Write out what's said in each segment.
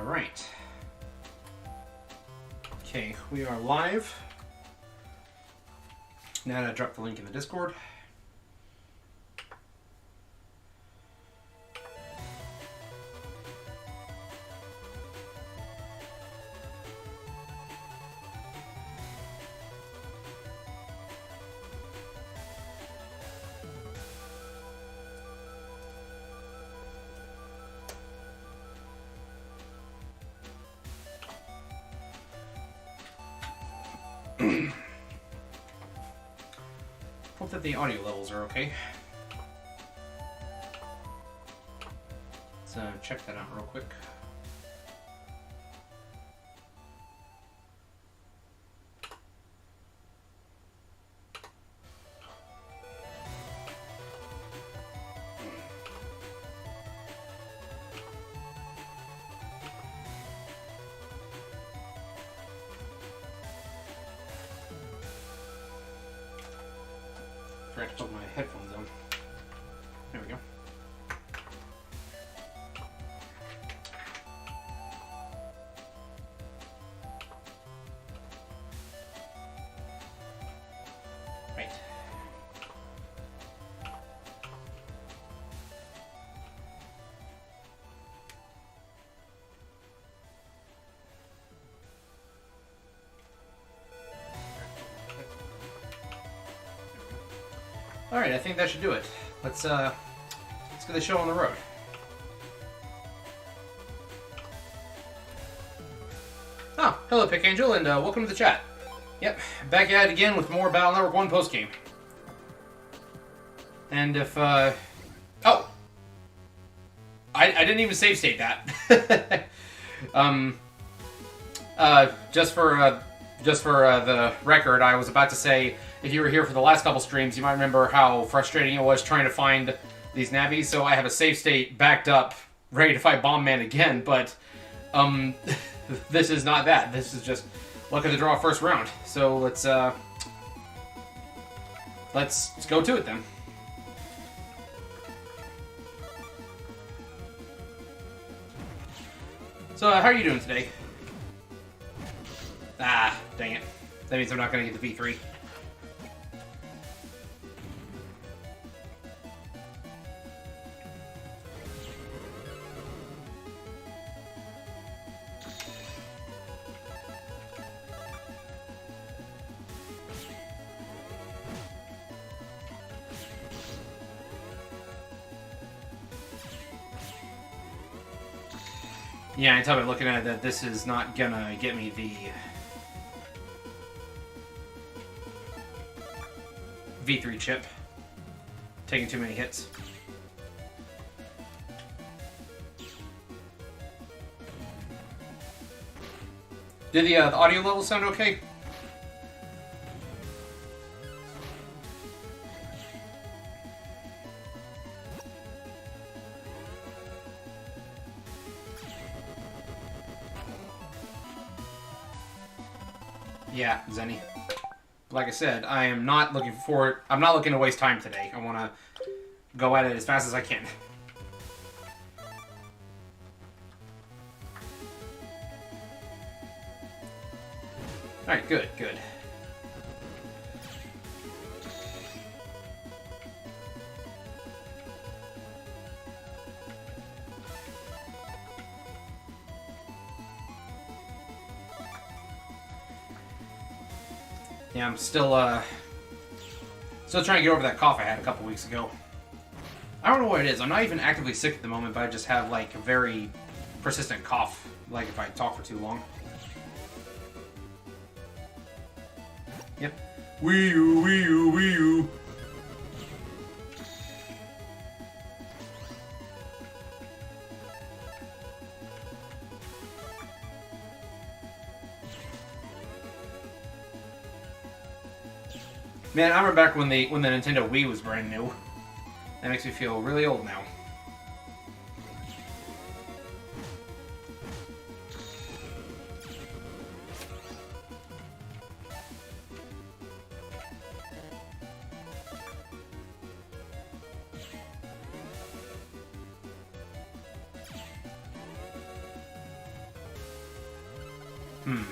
Alright. Okay, we are live. Now to drop the link in the Discord. Hope that the audio levels are okay. Let's check that out real quick. Forgot to put my headphones on. There we go. Right. All right, I think that should do it. Let's get the show on the road. Oh, hello, Pick Angel, and welcome to the chat. Yep, back at it again with more Battle Network 1 postgame. And if I didn't even save state that. Just for the record, I was about to say, if you were here for the last couple streams, you might remember how frustrating it was trying to find these Navis. So I have a save state backed up, ready to fight Bomb Man again. But this is not that. This is just luck of the draw first round. So let's go to it then. So how are you doing today? Ah, dang it. That means I'm not going to get the V3. Yeah, I can tell by looking at it that this is not gonna get me the V3 chip. Taking too many hits. Did the audio level sound okay? Yeah, Zenny. Like I said, I'm not looking to waste time today. I want to go at it as fast as I can. Alright, good, good. Yeah, I'm still trying to get over that cough I had a couple weeks ago. I don't know what it is. I'm not even actively sick at the moment, but I just have, like, a very persistent cough, like if I talk for too long. Yep. Wii U, Wii U, Wii U. Man, I remember back when the Nintendo Wii was brand new. That makes me feel really old now. Come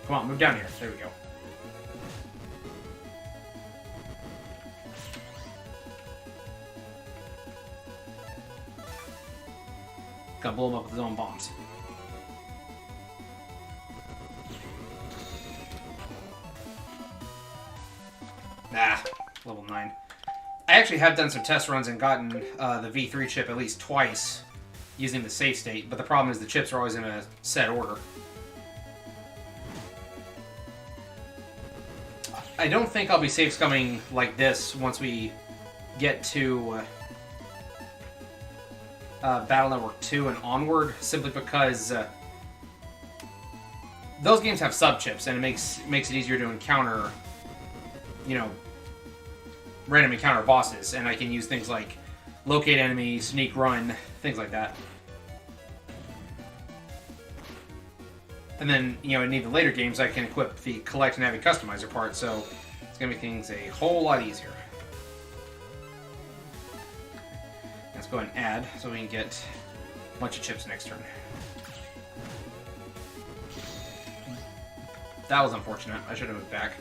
on, move down here. There we go. Gotta blow him up with his own bombs. Level 9. I actually have done some test runs and gotten the V3 chip at least twice using the save state, but the problem is the chips are always in a set order. I don't think I'll be safe scumming like this once we get to Battle Network 2 and onward, simply because those games have sub-chips, and it makes it easier to encounter, you know, random encounter bosses, and I can use things like locate enemy, sneak run, things like that. And then, you know, in the later games, I can equip the collect Navi customizer part, so it's going to make things a whole lot easier. Let's go ahead and add, so we can get a bunch of chips next turn. That was unfortunate. I should have moved back.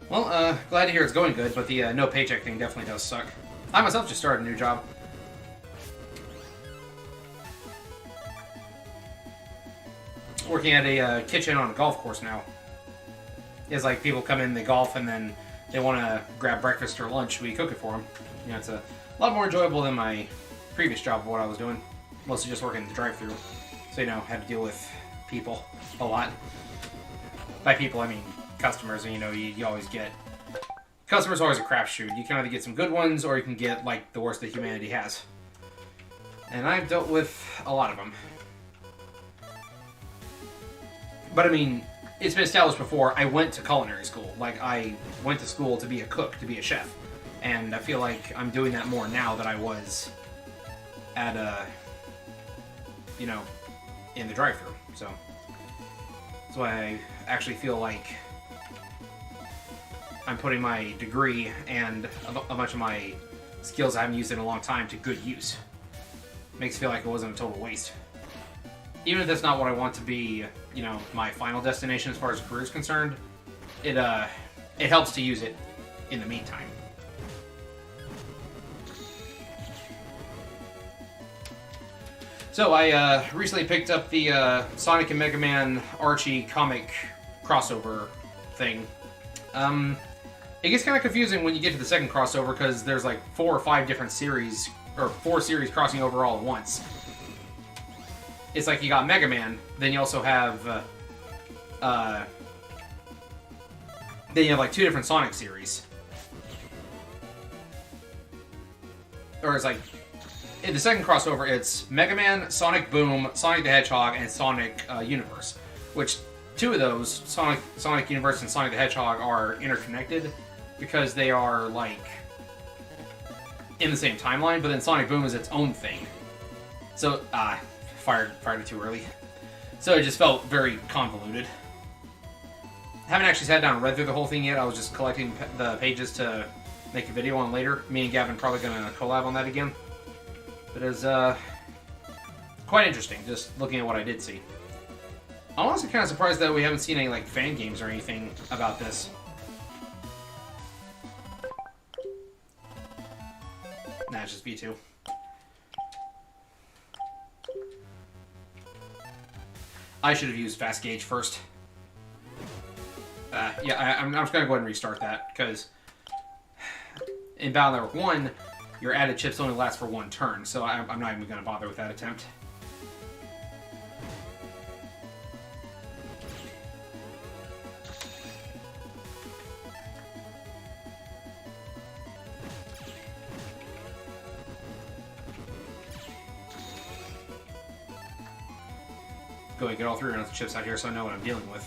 Well, glad to hear it's going good, but the no paycheck thing definitely does suck. I myself just started a new job. Working at a kitchen on a golf course now. It's like people come in, they golf, and then they want to grab breakfast or lunch. We cook it for them. You know, it's a lot more enjoyable than my previous job of what I was doing. Mostly just working the drive-thru. So, you know, had to deal with people a lot. By people, I mean customers, and you know, you always get... Customers are always a crapshoot. You can either get some good ones, or you can get, like, the worst that humanity has. And I've dealt with a lot of them. But, I mean, it's been established before, I went to culinary school. Like, I went to school to be a cook, to be a chef. And I feel like I'm doing that more now than I was at, you know, in the drive-thru. So, that's why I actually feel like I'm putting my degree and a bunch of my skills I haven't used in a long time to good use. Makes it feel like it wasn't a total waste. Even if that's not what I want to be, you know, my final destination as far as career is concerned, it helps to use it in the meantime. So I recently picked up the Sonic and MegaMan Archie comic crossover thing. It gets kind of confusing when you get to the second crossover because there's like 4 or 5 different series, or 4 series crossing over all at once. It's like you got MegaMan, then you also have, then you have like 2 different Sonic series. Or it's like, in the second crossover, it's MegaMan, Sonic Boom, Sonic the Hedgehog, and Sonic Universe. Which, 2 of those, Sonic Universe and Sonic the Hedgehog, are interconnected because they are, like, in the same timeline, but then Sonic Boom is its own thing. So, fired it too early. So it just felt very convoluted. Haven't actually sat down and read through the whole thing yet. I was just collecting the pages to make a video on later. Me and Gavin probably gonna collab on that again. But it was quite interesting, just looking at what I did see. I'm honestly kind of surprised that we haven't seen any like fan games or anything about this. Nah, it's just V2. I should have used Fast Gauge first. Yeah, I'm just going to go ahead and restart that, because in Battle Network 1, your added chips only last for 1 turn, so I'm not even going to bother with that attempt. Go ahead and get all 3 rounds of chips out here so I know what I'm dealing with.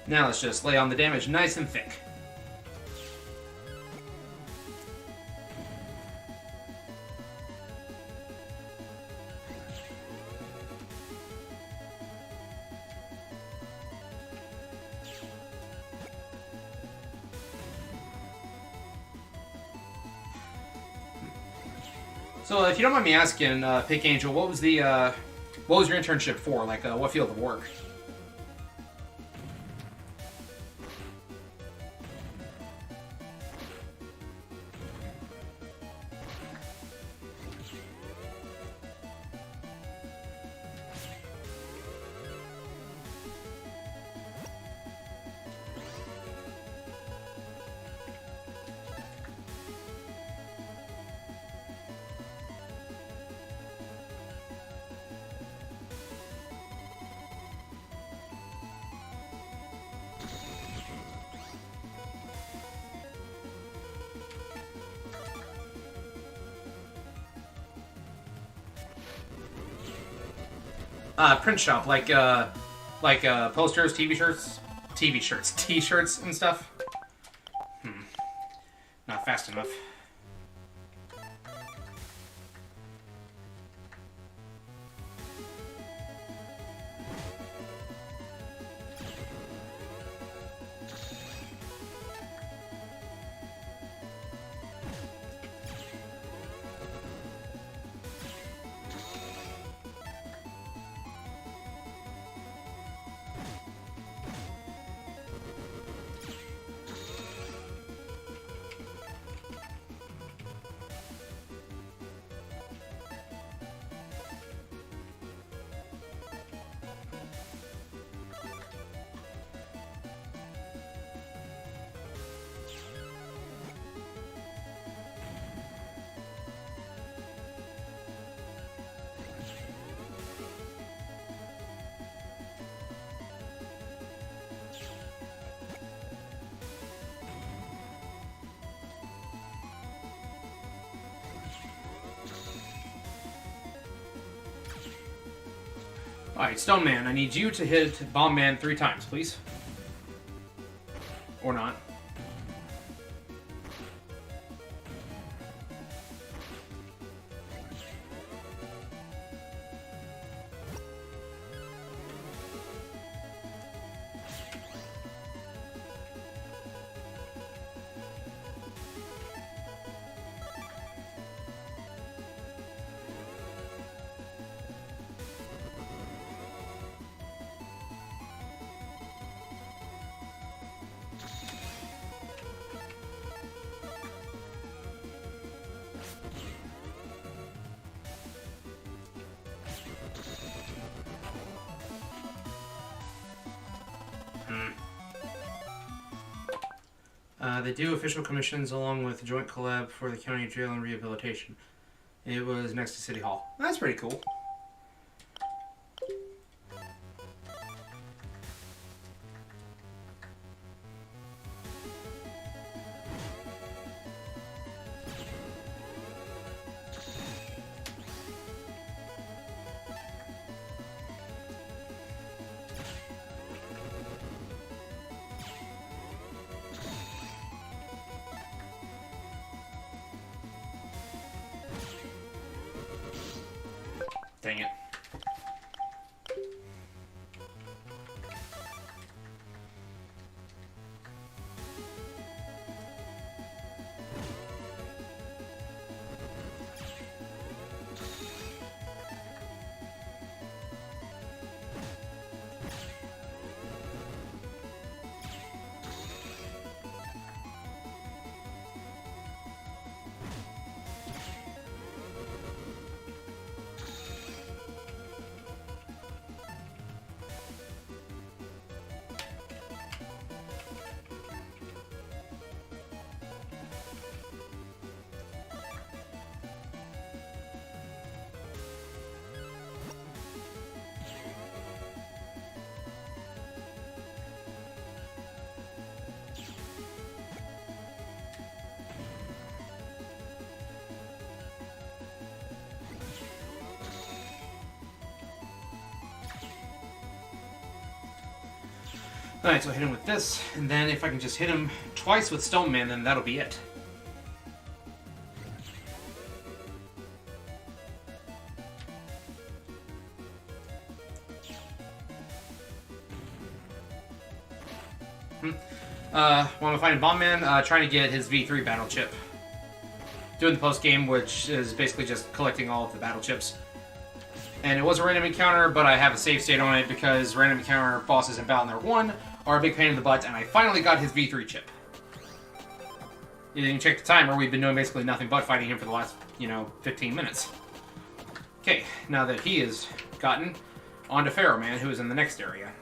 Now let's just lay on the damage nice and thick. So, if you don't mind me asking, Pick Angel, what was your internship for? Like, what field of work? Print shop, like posters, T-shirts and stuff. Not fast enough. Alright, Stone Man, I need you to hit Bomb Man 3 times, please. Or not. They do official commissions along with joint collab for the county jail and rehabilitation. It was next to City Hall. That's pretty cool. Dang it. Alright, so I hit him with this, and then if I can just hit him twice with Stone Man, then that'll be it. When I'm fighting Bomb Man, trying to get his V3 battle chip. Doing the post game, which is basically just collecting all of the battle chips. And it was a random encounter, but I have a save state on it because random encounter bosses in Battle Network 1 are a big pain in the butt, and I finally got his V3 chip. You can check the timer, we've been doing basically nothing but fighting him for the last, 15 minutes. Okay, now that he is gotten, on to Pharaoh Man, who is in the next area.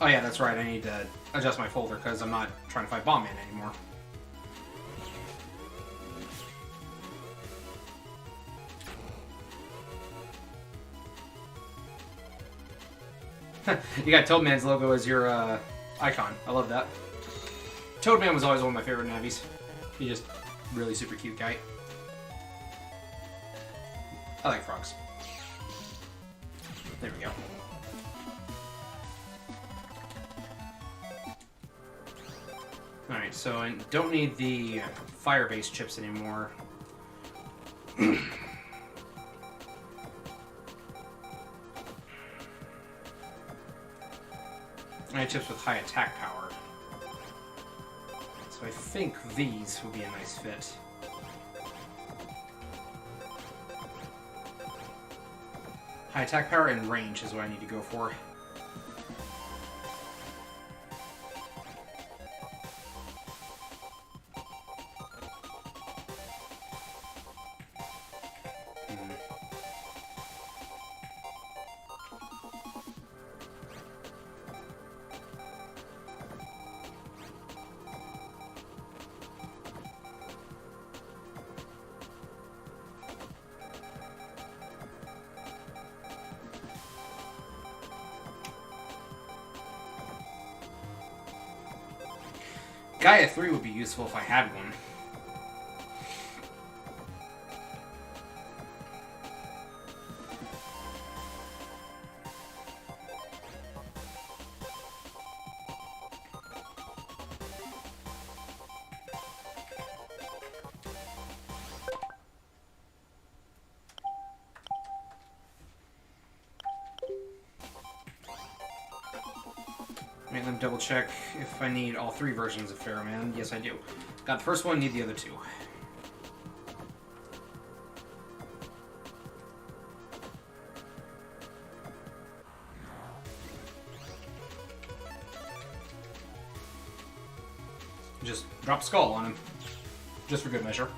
Oh yeah, that's right, I need to adjust my folder because I'm not trying to fight Bomb Man anymore. You got Toadman's logo as your icon. I love that. Toadman was always one of my favorite Navis. He's just really super cute guy. I like frogs. There we go. Alright, so I don't need the fire-based chips anymore. I have chips with high attack power. So I think these would be a nice fit. High attack power and range is what I need to go for. Gaia 3 would be useful if I had one. Let me double check if I need all three versions of Pharaoh Man. Yes, I do. Got the first one, need the other two. Just drop Skull on him, just for good measure.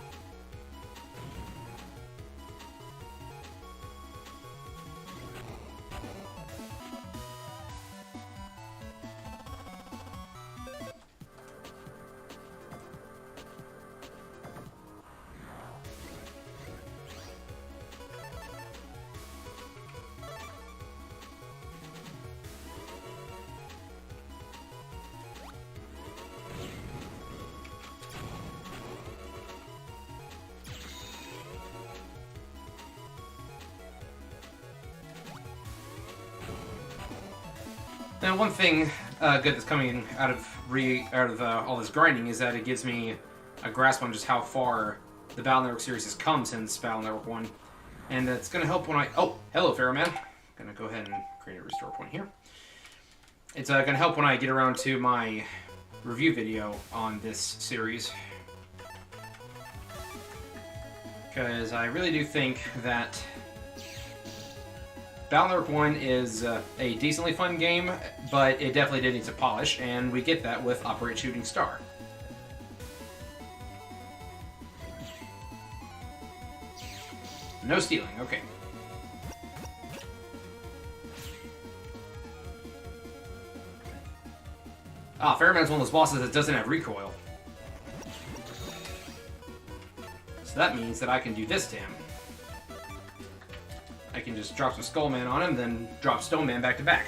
Now, one thing good that's coming out of all this grinding is that it gives me a grasp on just how far the Battle Network series has come since Battle Network 1. And that's going to help when I... Oh, hello, Pharaoh Man. I'm going to go ahead and create a restore point here. It's going to help when I get around to my review video on this series. Because I really do think that Battle Network 1 is a decently fun game, but it definitely did need some polish, and we get that with Operate Shooting Star. No stealing, okay. Ah, Fairman's one of those bosses that doesn't have recoil. So that means that I can do this to him. I can just drop some Skull Man on him, then drop Stone Man back to back.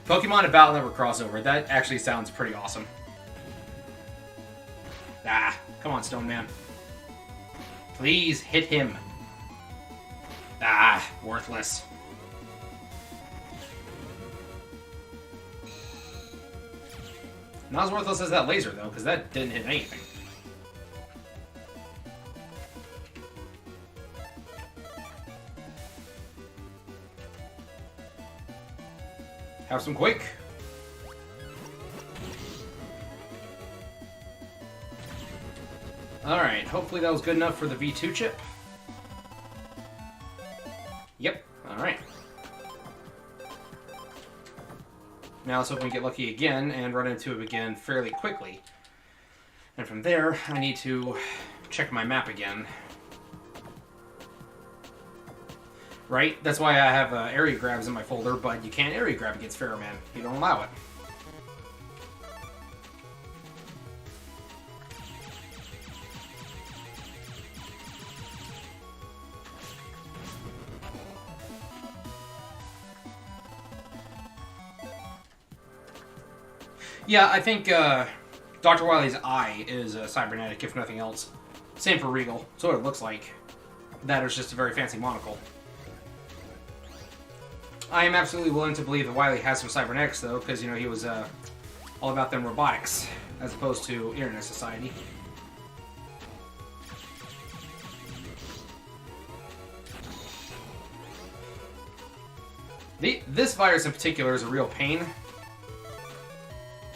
Pokemon and Battle Network crossover. That actually sounds pretty awesome. Ah, come on, Stone Man. Please hit him. Ah, worthless. Not as worthless as that laser, though, because that didn't hit anything. Have some Quake. Alright, hopefully that was good enough for the V2 chip. Yep, alright. Now let's hope we can get lucky again and run into it again fairly quickly. And from there, I need to check my map again. Right? That's why I have area grabs in my folder, but you can't area grab against Ferroman. You don't allow it. Yeah, I think Dr. Wily's eye is cybernetic, if nothing else. Same for Regal. That's what it looks like. That is just a very fancy monocle. I am absolutely willing to believe that Wily has some cybernetics, though, because, you know, he was all about them robotics, as opposed to Internet Society. This virus in particular is a real pain.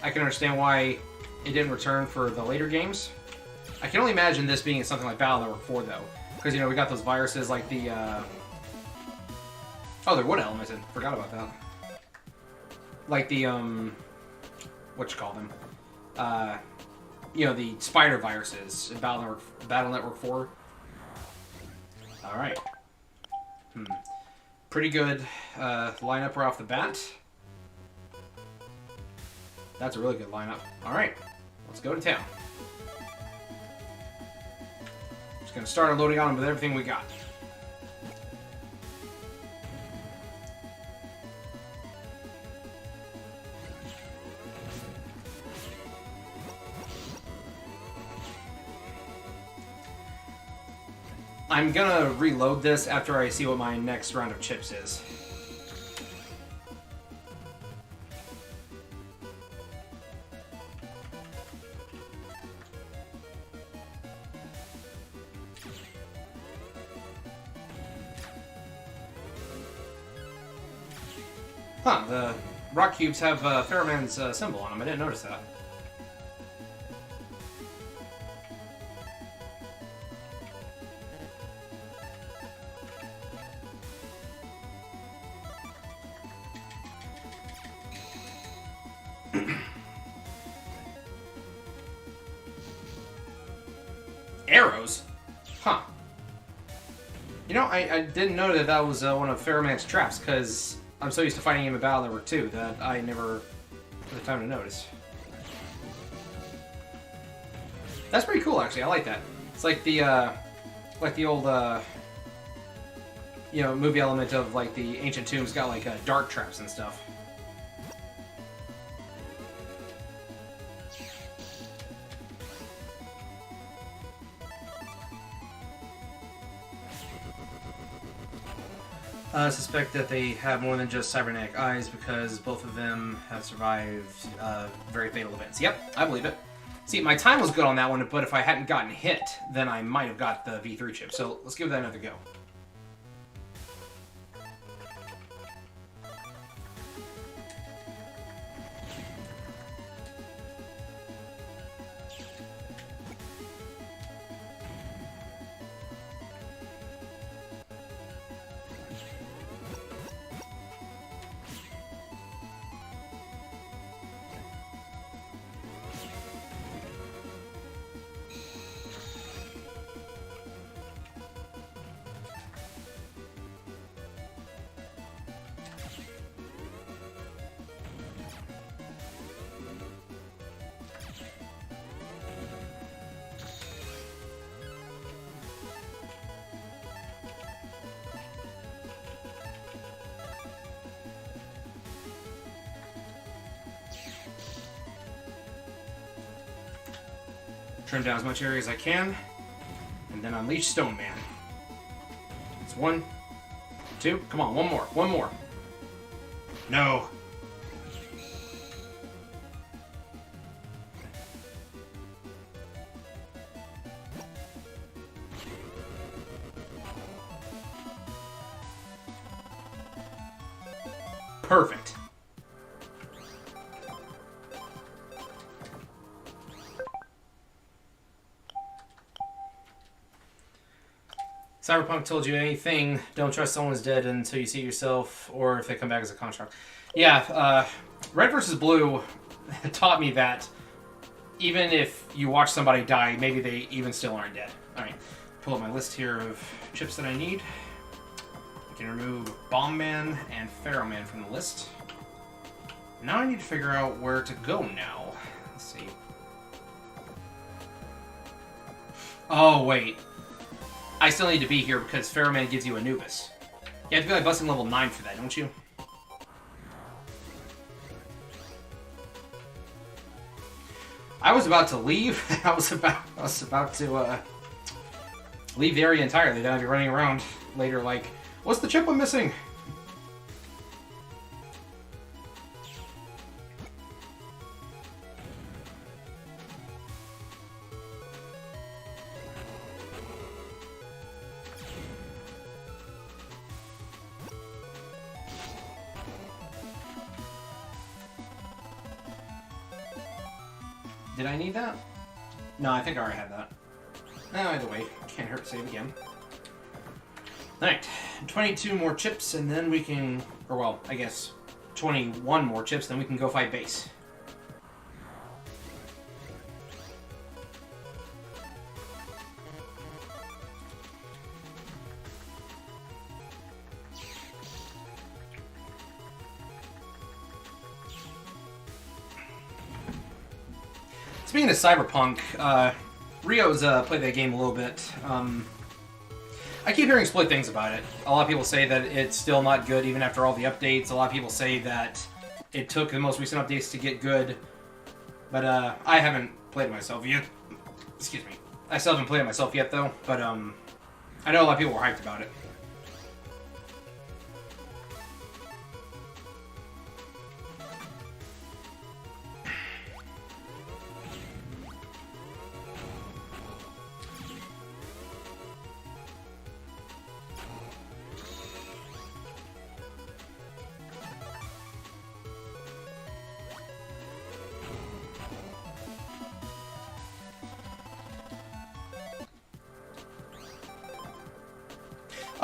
I can understand why it didn't return for the later games. I can only imagine this being in something like Battle Network 4, though. Because, you know, we got those viruses like the, Oh, they're wood elemented. Forgot about that. Like the, whatchamacall them? You know, the spider viruses in Battle Network 4. Alright. Pretty good lineup right off the bat. That's a really good lineup. Alright, let's go to town. Just gonna start loading on with everything we got. I'm gonna reload this after I see what my next round of chips is. Huh, the rock cubes have Ferroman's symbol on them. I didn't notice that. Arrows? Huh. You know, I didn't know that that was one of Ferroman's traps, because I'm so used to fighting him in Battle Network 2 that I never took the time to notice. That's pretty cool, actually. I like that. It's like the old, you know, movie element of, like, the Ancient Tombs got, like, dark traps and stuff. I suspect that they have more than just cybernetic eyes because both of them have survived very fatal events. Yep, I believe it. See, my time was good on that one, but if I hadn't gotten hit, then I might have got the V3 chip. So let's give that another go. Trim down as much area as I can. And then unleash Stone Man. It's 1, 2. Come on, one more. One more. No. Perfect. Cyberpunk told you anything, don't trust someone's dead until you see it yourself, or if they come back as a construct. Yeah, Red vs. Blue taught me that even if you watch somebody die, maybe they even still aren't dead. Alright, pull up my list here of chips that I need. I can remove Bomb Man and Pharaoh Man from the list. Now I need to figure out where to go now. Let's see. Oh, wait. I still need to be here because Pharaoh Man gives you Anubis. You have to be like busting level 9 for that, don't you? I was about to leave. I was about to leave the area entirely. Then I'd be running around later like, what's the chip I'm missing? Did I need that? No, I think I already had that. No, either way, can't hurt to save again. Alright, 22 more chips, and then we can... Or, well, I guess 21 more chips, then we can go fight base. Speaking of Cyberpunk, Rio's played that game a little bit. I keep hearing split things about it. A lot of people say that it's still not good even after all the updates. A lot of people say that it took the most recent updates to get good. But I haven't played it myself yet. Excuse me. I still haven't played it myself yet, though. But I know a lot of people were hyped about it.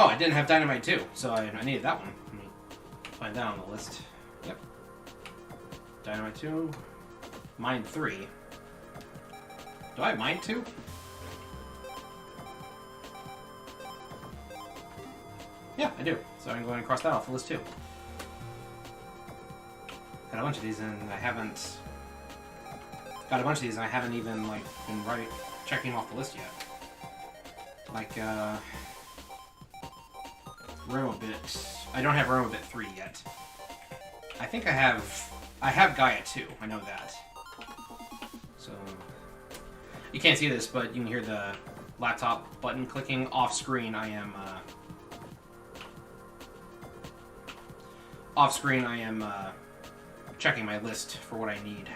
Oh, I didn't have Dynamite 2, so I needed that one. Let me find that on the list. Yep. Dynamite 2. Mine 3. Do I have Mine 2? Yeah, I do. So I can go ahead and cross that off the list too. Got a bunch of these and I haven't... Got a bunch of these and I haven't even, like, been checking off the list yet. Like, Romobit. I don't have Romobit 3 yet. I think I have Gaia 2. I know that. So you can't see this, but you can hear the laptop button clicking off screen. I am off screen. I am checking my list for what I need.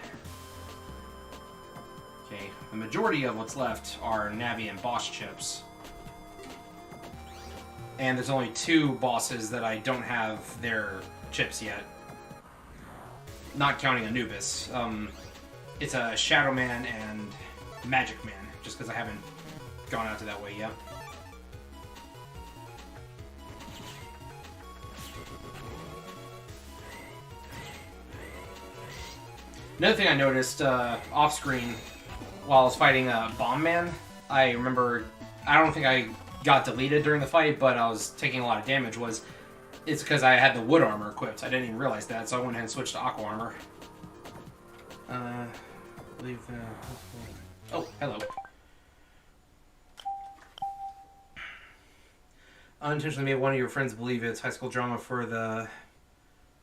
Okay, the majority of what's left are Navi and boss chips. And there's only 2 bosses that I don't have their chips yet. Not counting Anubis. It's a Shadow Man and Magic Man, just because I haven't gone out to that way yet. Another thing I noticed off screen while I was fighting Bomb Man, I remember, I don't think I got deleted during the fight, but I was taking a lot of damage, it's because I had the wood armor equipped. I didn't even realize that, so I went ahead and switched to aqua armor. Oh, hello. Unintentionally made one of your friends believe it's high school drama for the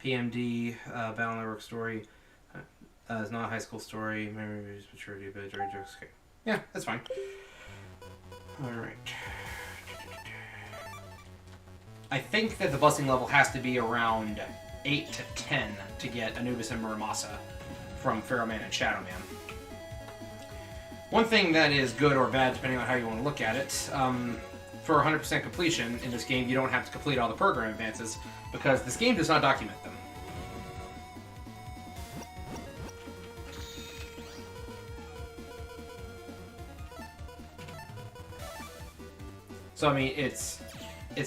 PMD Battle Network story. It's not a high school story. Memories, maturity, but dirty jokes. Okay. Yeah, that's fine. Alright. I think that the busing level has to be around 8 to 10 to get Anubis and Muramasa from Pharaoh Man and Shadow Man. One thing that is good or bad, depending on how you want to look at it, for 100% completion in this game, you don't have to complete all the program advances, because this game does not document them. So, I mean, it's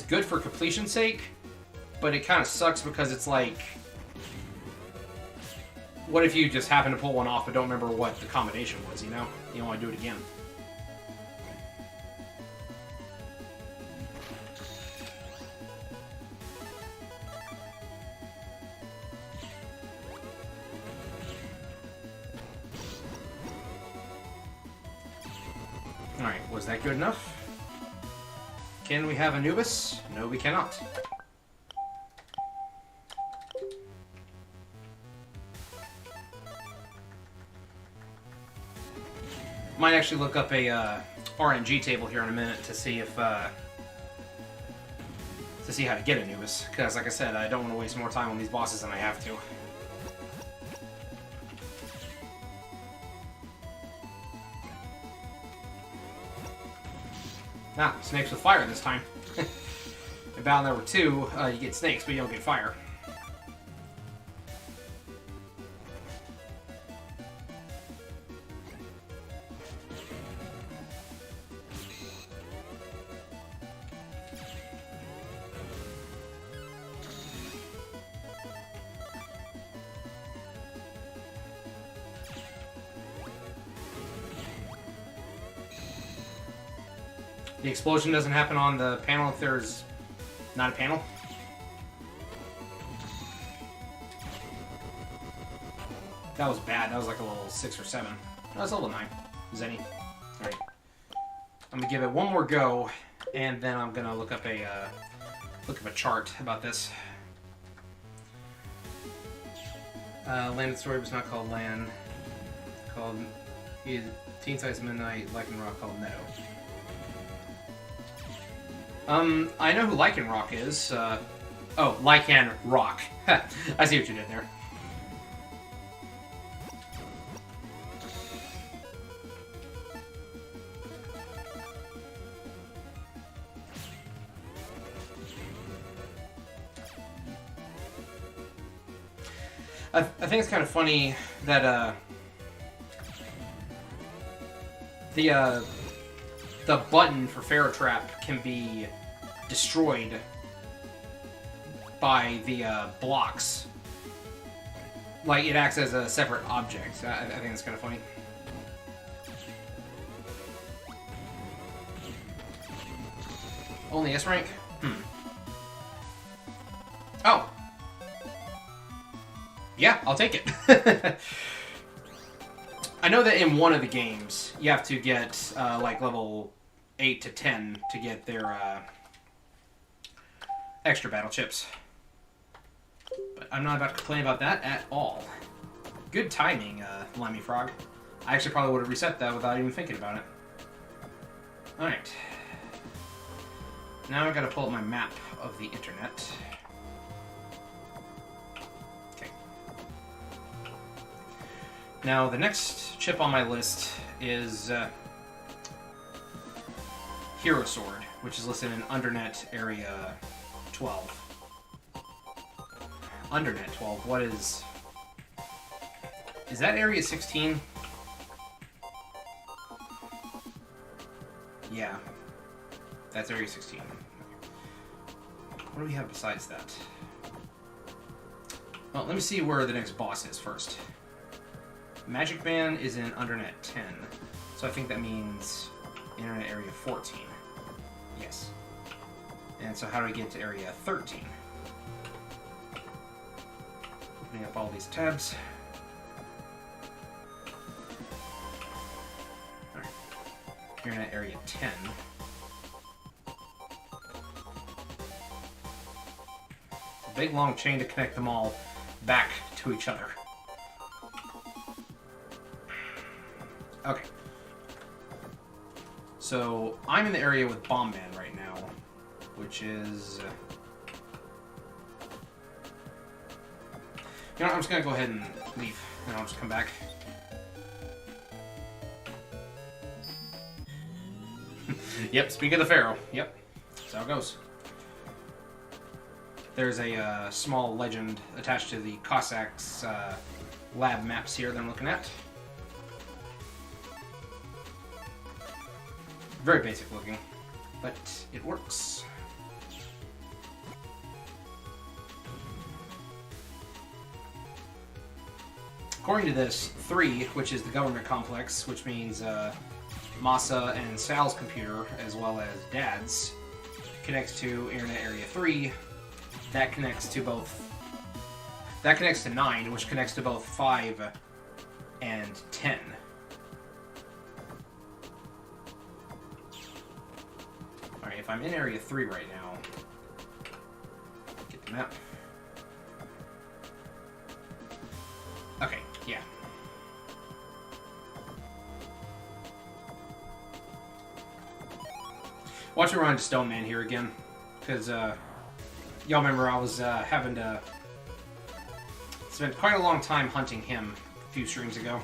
good for completion's sake, but it kind of sucks because it's like, what if you just happen to pull one off but don't remember what the combination was, you know? You don't want to do it again. Alright, was that good enough? Can we have Anubis? No, we cannot. Might actually look up a RNG table here in a minute to see if to see how to get Anubis, because like I said, I don't want to waste more time on these bosses than I have to. Ah, snakes with fire this time. In Battle Number 2, you get snakes, but you don't get fire. The explosion doesn't happen on the panel if there's not a panel. That was bad. That was like a level 6 or 7. That was level 9. Zenny. Alright. I'm gonna give it one more go, and then I'm gonna look up a chart about this. Land Story was not called Land. Called Teen Size Midnight, Lycanroc called Meadow. I know who Lycanroc is. Oh, Lycanroc. I see what you did there. I think it's kind of funny that the button for Pharaoh Trap can be destroyed by the blocks. Like, it acts as a separate object. I think that's kind of funny. Only S rank? Oh. Yeah, I'll take it. I know that in one of the games, you have to get, like, level 8 to 10 to get their, extra battle chips. But I'm not about to complain about that at all. Good timing, Lemmy Frog. I actually probably would have reset that without even thinking about it. Alright. Now I gotta pull up my map of the internet. Okay. Now, the next chip on my list is Hero Sword, which is listed in Undernet Area 12. Undernet 12, what is... Is that Area 16? Yeah. That's Area 16. What do we have besides that? Well, let me see where the next boss is first. Magic Man is in Undernet 10, so I think that means Internet Area 14. Yes. And so how do I get to Area 13? Opening up all these tabs. Alright. Internet Area 10. A big long chain to connect them all back to each other. Okay. So I'm in the area with Bomb Man right now, which is... You know what, I'm just going to go ahead and leave, and I'll just come back. Yep, speak of the Pharaoh. Yep, that's how it goes. There's a small legend attached to the Cossacks lab maps here that I'm looking at. Very basic looking, but it works. According to this, 3, which is the government complex, which means Masa and Sal's computer, as well as Dad's, connects to Internet Area 3. That connects to both... That connects to 9, which connects to both 5 and 10. Alright, if I'm in Area 3 right now... Get the map. Okay, yeah. Watch me run into Stone Man here again, because y'all remember I was having to spend quite a long time hunting him a few streams ago.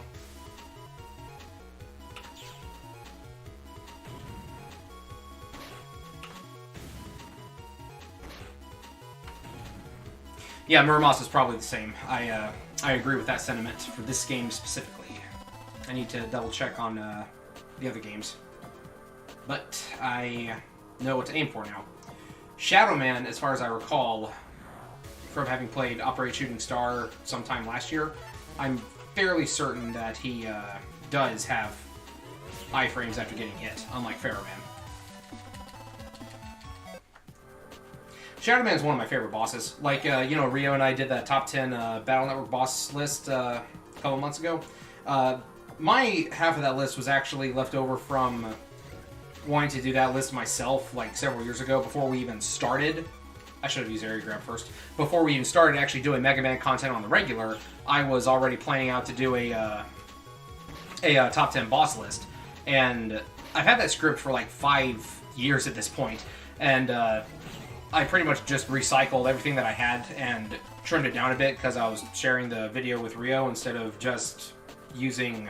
Yeah, Muramos is probably the same. I agree with that sentiment for this game specifically. I need to double check on the other games. But I know what to aim for now. Shadow Man, as far as I recall, from having played Operate Shooting Star sometime last year, I'm fairly certain that he does have iframes after getting hit, unlike Pharaoh Man. Shadow Man's one of my favorite bosses. Like, you know, Rio and I did that top 10 Battle Network boss list a couple months ago. My half of that list was actually left over from wanting to do that list myself, like, several years ago, before we even started. I should have used Area Grab first. Before we even started actually doing MegaMan content on the regular, I was already planning out to do a top 10 boss list. And I've had that script for, like, 5 years at this point. And, I pretty much just recycled everything that I had and trimmed it down a bit because I was sharing the video with Rio instead of just using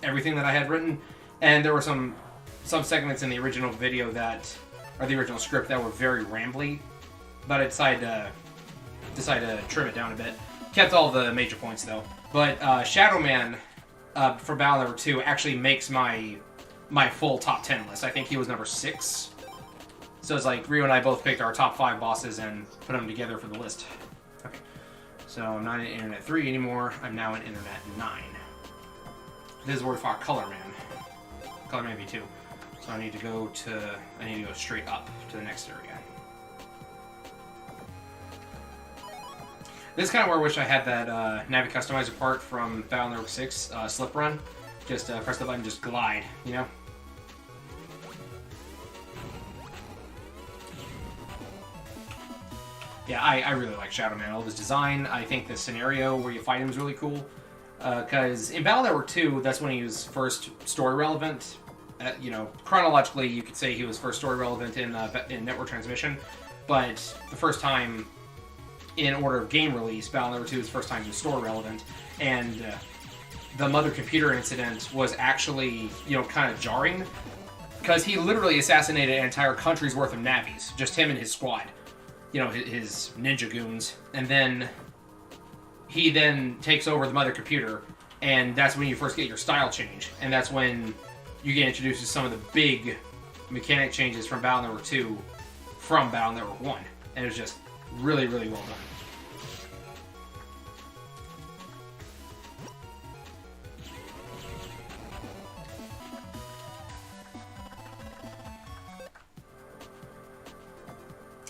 everything that I had written. And there were some segments in the original video that, or the original script, that were very rambly, but I decided to trim it down a bit. Kept all the major points though. But Shadow Man for Battle Network 2 actually makes my full top 10 list. I think he was number 6. So it's like Rio and I both picked our top 5 bosses and put them together for the list. Okay, so I'm not in Internet 3 anymore. I'm now in Internet 9. This is where we fought Color Man. Color Man V2. So I need to go straight up to the next area. This is kind of where I wish I had that Navi Customizer part from Battle Network 6 Slip Run. Just press the button, just glide, you know? Yeah, I really like Shadow Man. I love his design. I think the scenario where you fight him is really cool. Because in Battle Network 2, that's when he was first story relevant. You know, chronologically, you could say he was first story relevant in Network Transmission. But the first time, in order of game release, Battle Network 2 was the first time he was story relevant. And the Mother Computer incident was actually, you know, kind of jarring. Because he literally assassinated an entire country's worth of Navis. Just him and his squad. You know, his ninja goons, and then he takes over the Mother Computer, and that's when you first get your style change, and that's when you get introduced to some of the big mechanic changes from Battle Network 2 from Battle Network 1, and it was just really, really well done.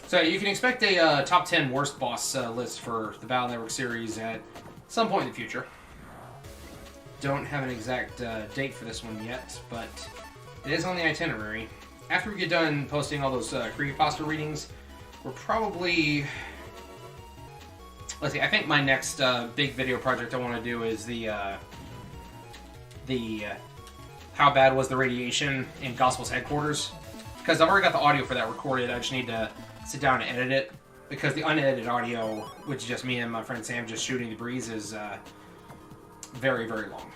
So you can expect a top 10 worst boss list for the Battle Network series at some point in the future. Don't have an exact date for this one yet, but it is on the itinerary. After we get done posting all those creepypasta readings, we're probably... Let's see, I think my next big video project I want to do is the how bad was the radiation in Gospel's headquarters. Because I've already got the audio for that recorded, I just need to sit down and edit it. Because the unedited audio, which is just me and my friend Sam just shooting the breeze, is very, very long.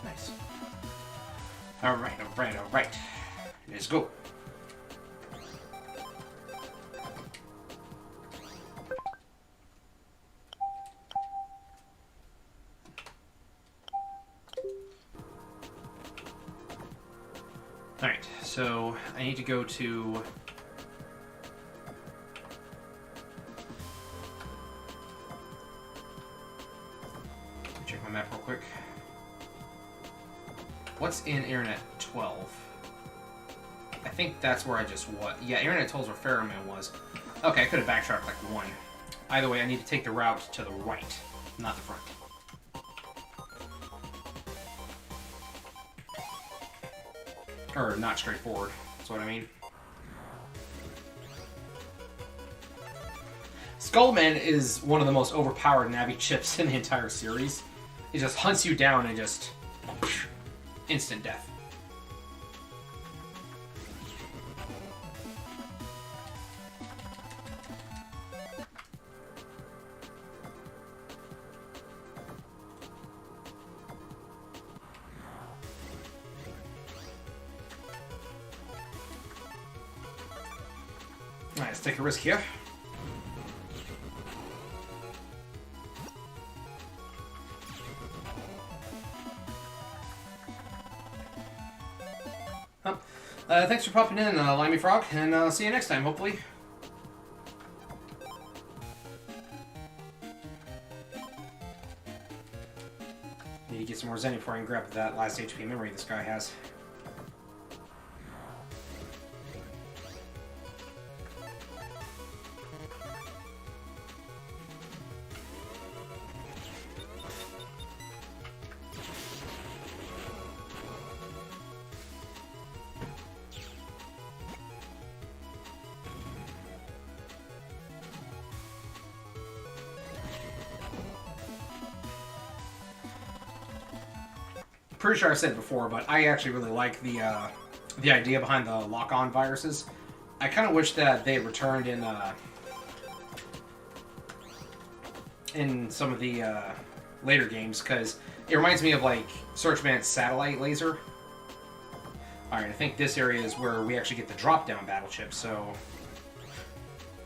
Nice. Alright, alright, alright. Let's go. Alright, so I need to go to... check my map real quick. What's in Internet 12? I think that's where I just was. Yeah, Internet 12 is where Ferroman was. Okay, I could have backtracked like one. Either way, I need to take the route to the right, not the front. Or not straightforward, that's what I mean. Skullman is one of the most overpowered Navi Chips in the entire series. He just hunts you down and just... instant death. Alright, let's take a risk here. Thanks for popping in, Limey Frog, and I'll see you next time, hopefully. Need to get some more Zen before I can grab that last HP memory this guy has. Pretty sure I said it before, but I actually really like the idea behind the lock-on viruses. I kind of wish that they returned in some of the later games, because it reminds me of like Searchman's satellite laser. Alright, I think this area is where we actually get the drop-down battle chip, so...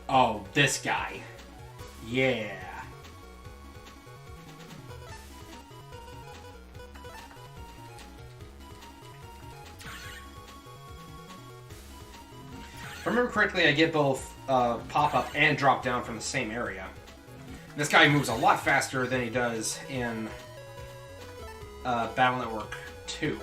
Oh, this guy. Yeah. If I remember correctly, I get both pop-up and drop-down from the same area. This guy moves a lot faster than he does in Battle Network 2.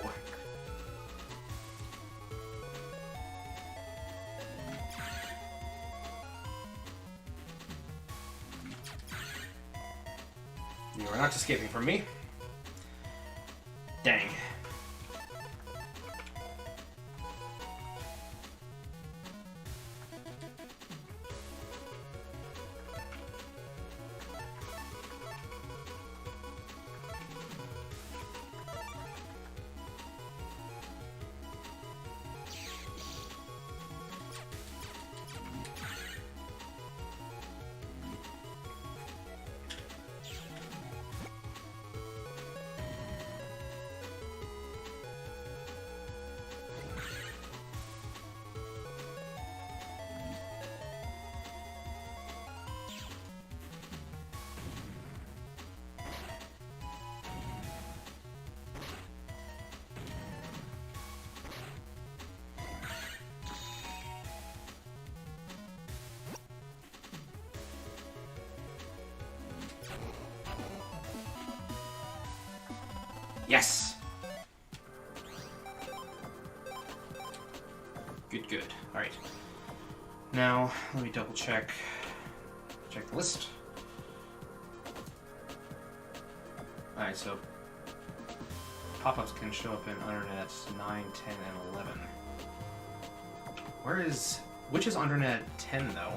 You are not escaping from me. Dang. Yes! Good, good. Alright. Now, let me double check. Check the list. Alright, so pop-ups can show up in Undernet 9, 10, and 11. Which is Undernet 10, though?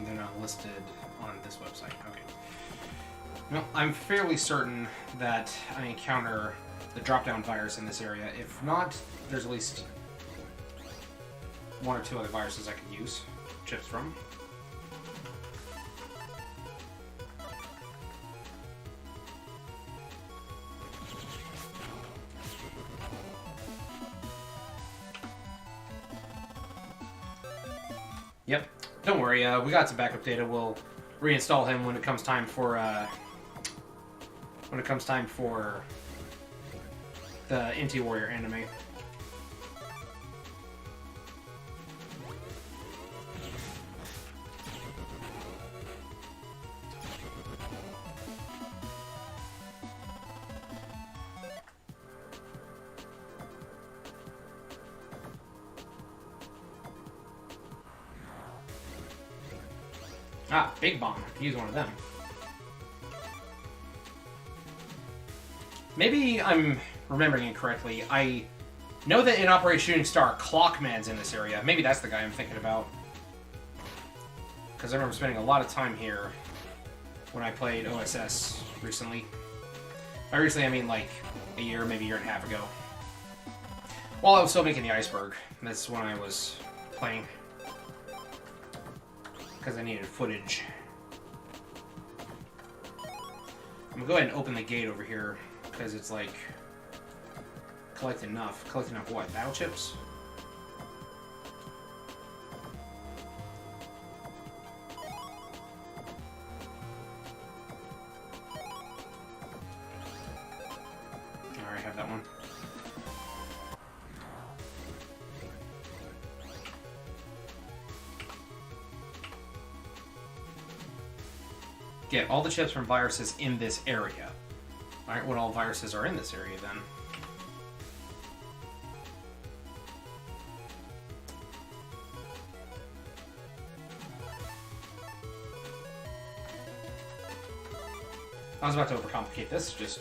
They're not listed on this website. Okay. No, I'm fairly certain that I encounter the drop-down virus in this area. If not, there's at least one or two other viruses I could use chips from. Yep. Don't worry, we got some backup data. We'll reinstall him when it comes time for the Anti-Warrior anime. Ah, Big Bomb. I could use one of them. Maybe I'm remembering incorrectly. I know that in Operation Shooting Star, Clockman's in this area. Maybe that's the guy I'm thinking about. Because I remember spending a lot of time here when I played OSS recently. By recently, I mean like a year, maybe a year and a half ago. While I was still making the Iceberg. That's when I was playing. Because I needed footage. I'm gonna go ahead and open the gate over here, because it's like collect enough. Collect enough what? Battle chips? Alright, have that one. Get all the chips from viruses in this area. Alright, what all viruses are in this area then? I was about to overcomplicate this, just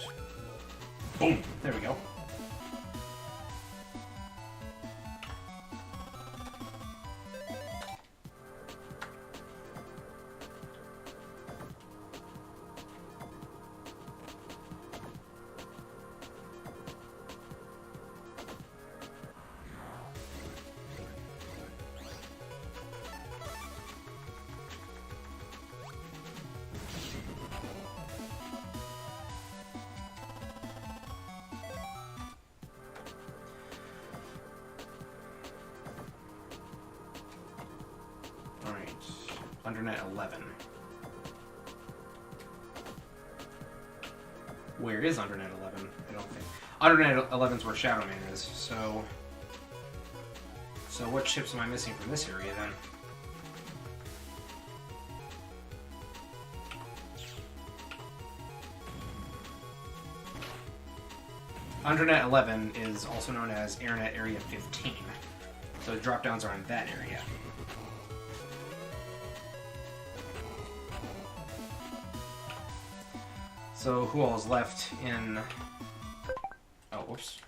boom, there we go. Undernet 11. Where is Undernet 11? I don't think. Undernet 11 is where Shadow Man is, so... So what chips am I missing from this area, then? Undernet 11 is also known as Airnet Area 15. So the drop-downs are in that area. So who all is left in... Oh, whoops.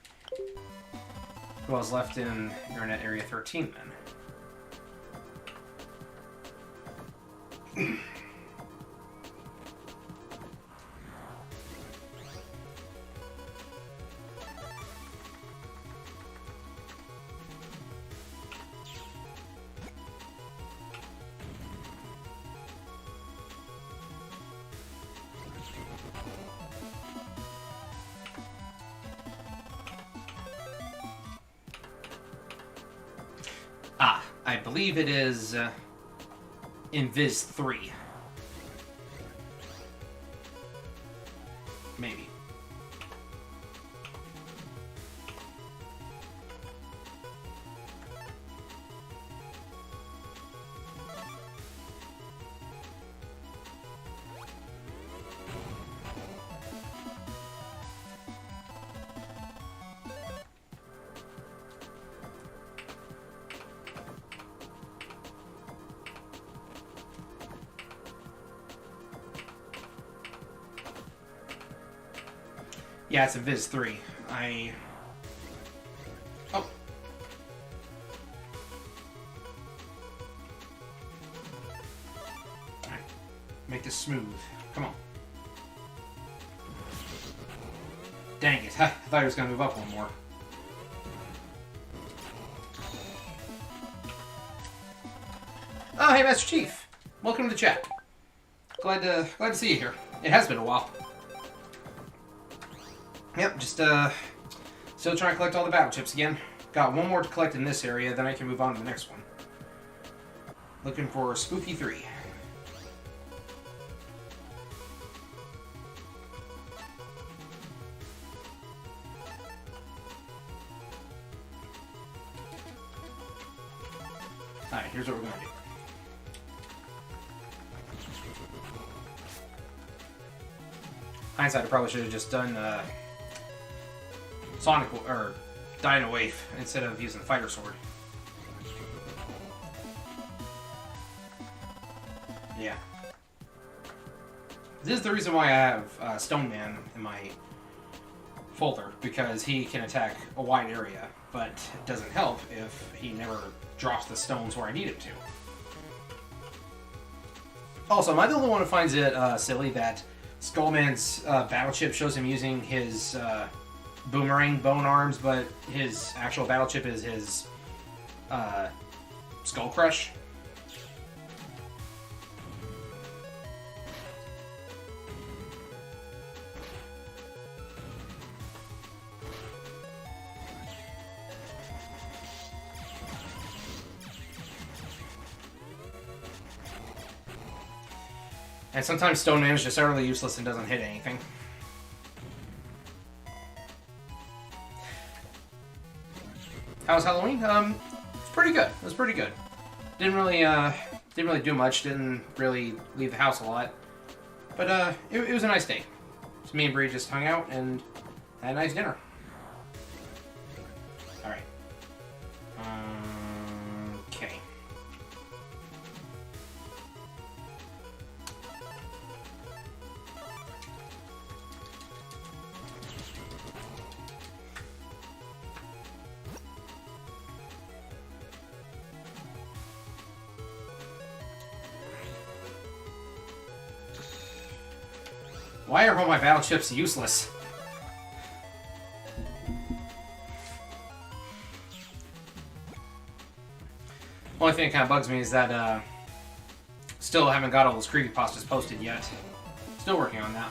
Who all is left in Internet Area 13, then? I believe it is in Viz 3. Maybe. Yeah, it's a Viz 3. Oh. Alright. Make this smooth. Come on. Dang it. I thought he was going to move up one more. Oh, hey, Master Chief. Welcome to the chat. Glad to see you here. It has been a while. Yep, just still trying to collect all the battle chips again. Got one more to collect in this area, then I can move on to the next one. Looking for Spooky 3. Alright, here's what we're gonna do. Hindsight, I probably should have just done Sonic or Dino Wave instead of using the Fighter Sword. Yeah. This is the reason why I have Stone Man in my folder, because he can attack a wide area, but it doesn't help if he never drops the stones where I need him to. Also, am I the only one who finds it silly that Skullman's battle chip shows him using his boomerang bone arms, but his actual battle chip is his Skull Crush? And sometimes Stone Man is just utterly useless and doesn't hit anything. How was Halloween? It's pretty good. It was pretty good. Didn't really do much. Didn't really leave the house a lot. But it was a nice day. So me and Bree just hung out and had a nice dinner. All right. Okay. Why are all my battle chips useless? Only thing that kind of bugs me is that still haven't got all those creepypastas posted yet. Still working on that.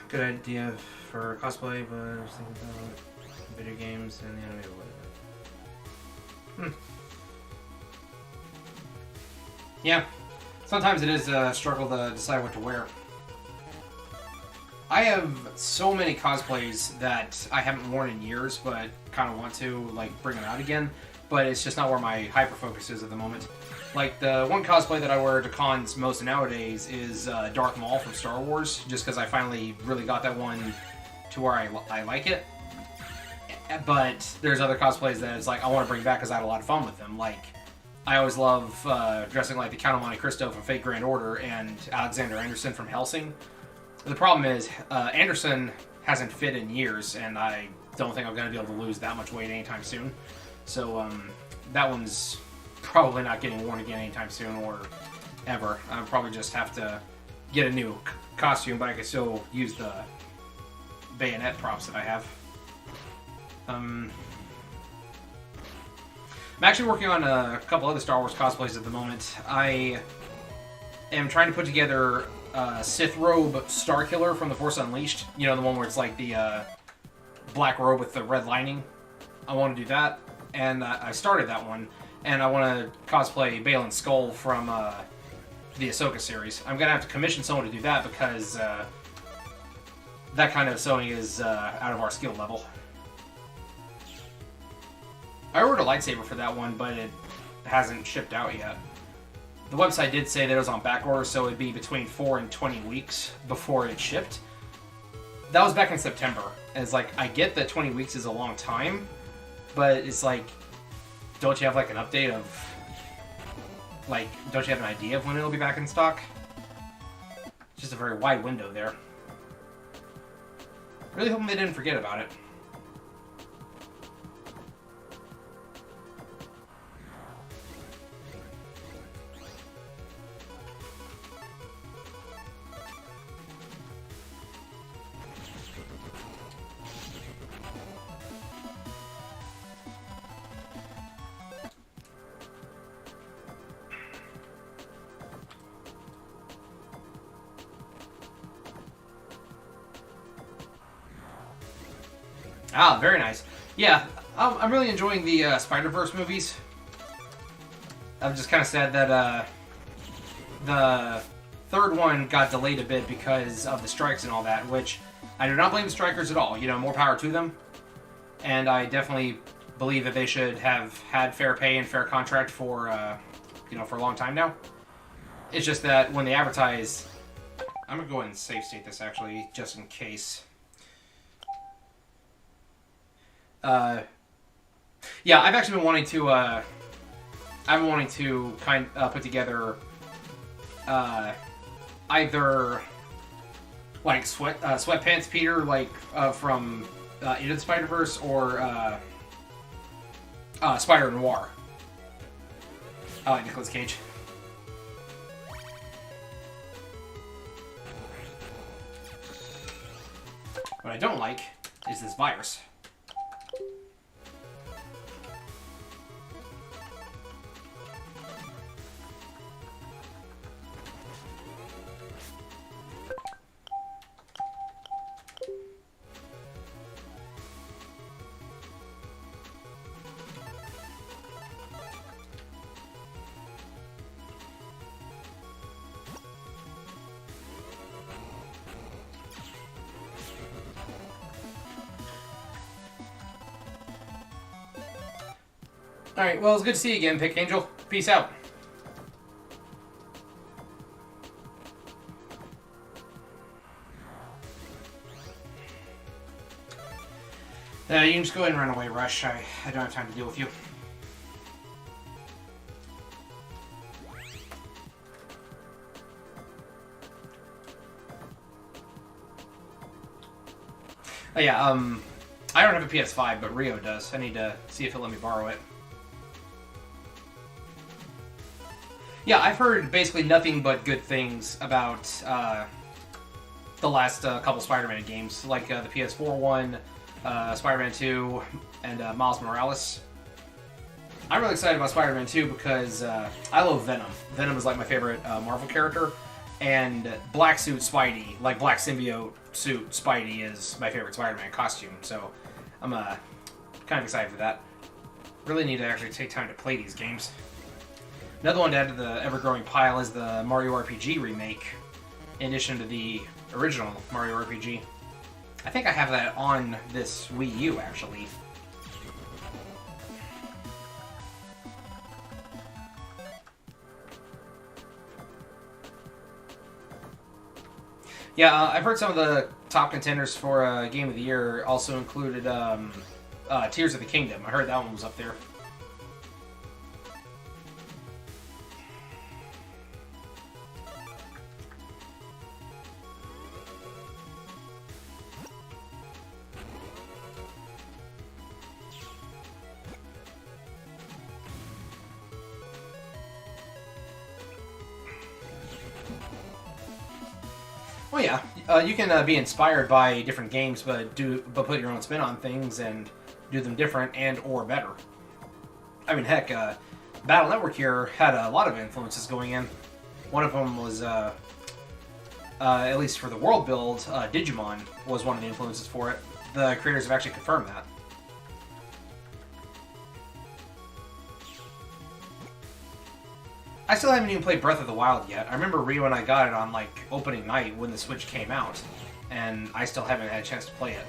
Good idea for cosplay, but I was thinking about video games and the anime. Yeah, sometimes it is a struggle to decide what to wear. I have so many cosplays that I haven't worn in years, but kind of want to like bring them out again. But it's just not where my hyper focus is at the moment. Like, the one cosplay that I wear to cons most nowadays is Darth Maul from Star Wars, just because I finally really got that one to where I like it. But there's other cosplays that it's like I want to bring back because I had a lot of fun with them. Like, I always love dressing like the Count of Monte Cristo from Fate Grand Order and Alexander Anderson from Hellsing. The problem is, Anderson hasn't fit in years, and I don't think I'm going to be able to lose that much weight anytime soon. So that one's probably not getting worn again anytime soon or ever. I'll probably just have to get a new costume, but I can still use the bayonet props that I have. I'm actually working on a couple other Star Wars cosplays at the moment. I am trying to put together Sith robe Starkiller from The Force Unleashed. You know, the one where it's like the black robe with the red lining. I want to do that, and I started that one, and I want to cosplay Baylan Skoll from the Ahsoka series. I'm going to have to commission someone to do that because that kind of sewing is out of our skill level. I ordered a lightsaber for that one, but it hasn't shipped out yet. The website did say that it was on back order, so it'd be between 4 and 20 weeks before it shipped. That was back in September. And it's like, I get that 20 weeks is a long time, but it's like, don't you have like an update of, like, don't you have an idea of when it'll be back in stock? Just a very wide window there. Really hoping they didn't forget about it. Ah, very nice. Yeah, I'm really enjoying the Spider-Verse movies. I'm just kind of sad that the third one got delayed a bit because of the strikes and all that, which I do not blame the strikers at all. You know, more power to them. And I definitely believe that they should have had fair pay and fair contract for, you know, for a long time now. It's just that when they advertise... I'm going to go ahead and save state this, actually, just in case... yeah, I've actually been wanting to, put together, either, like, Sweatpants Peter, like, from, Into the Spider-Verse, or, Spider-Noir. I like Nicolas Cage. What I don't like is this virus. Alright, well, it's good to see you again, Pick Angel. Peace out. You can just go ahead and run away, Rush. I don't have time to deal with you. Oh, yeah, I don't have a PS5, but Rio does. I need to see if he'll let me borrow it. Yeah, I've heard basically nothing but good things about the last couple Spider-Man games, like the PS4 one, Spider-Man 2, and Miles Morales. I'm really excited about Spider-Man 2 because I love Venom. Venom is like my favorite Marvel character, and Black Suit Spidey, like Black Symbiote Suit Spidey, is my favorite Spider-Man costume, so I'm kind of excited for that. Really need to actually take time to play these games. Another one to add to the ever-growing pile is the Mario RPG remake, in addition to the original Mario RPG. I think I have that on this Wii U, actually. Yeah, I've heard some of the top contenders for Game of the Year also included Tears of the Kingdom. I heard that one was up there. yeah, you can be inspired by different games, but put your own spin on things and do them different and or better. I mean, heck, Battle Network here had a lot of influences going in. One of them was, at least for the world build, Digimon was one of the influences for it. The creators have actually confirmed that. I still haven't even played Breath of the Wild yet. I remember Rio and I got it on, like, opening night when the Switch came out, and I still haven't had a chance to play it.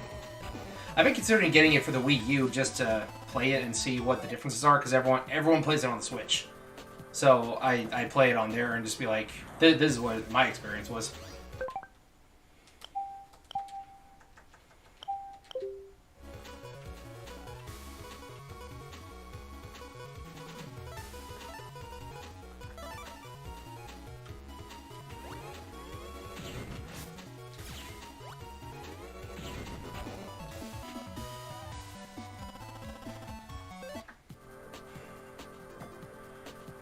I've been considering getting it for the Wii U just to play it and see what the differences are, because everyone plays it on the Switch. So I play it on there and just be like, this is what my experience was.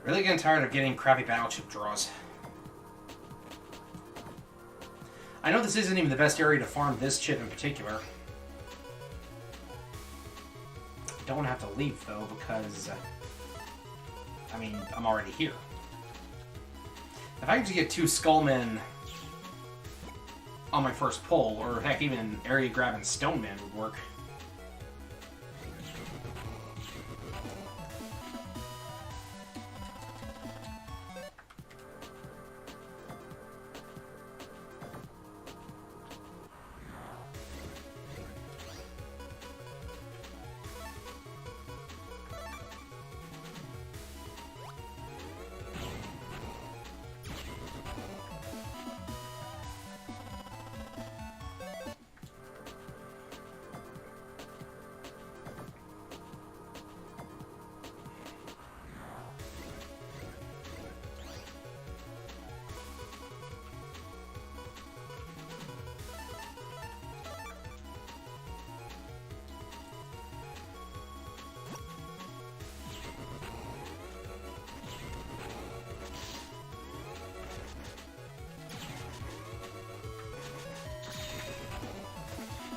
Really getting tired of getting crappy battle chip draws. I know this isn't even the best area to farm this chip in particular. Don't want to have to leave, though, because, I mean, I'm already here. If I could just get 2 Skullmen on my first pull, or heck, even area grabbing Stoneman would work.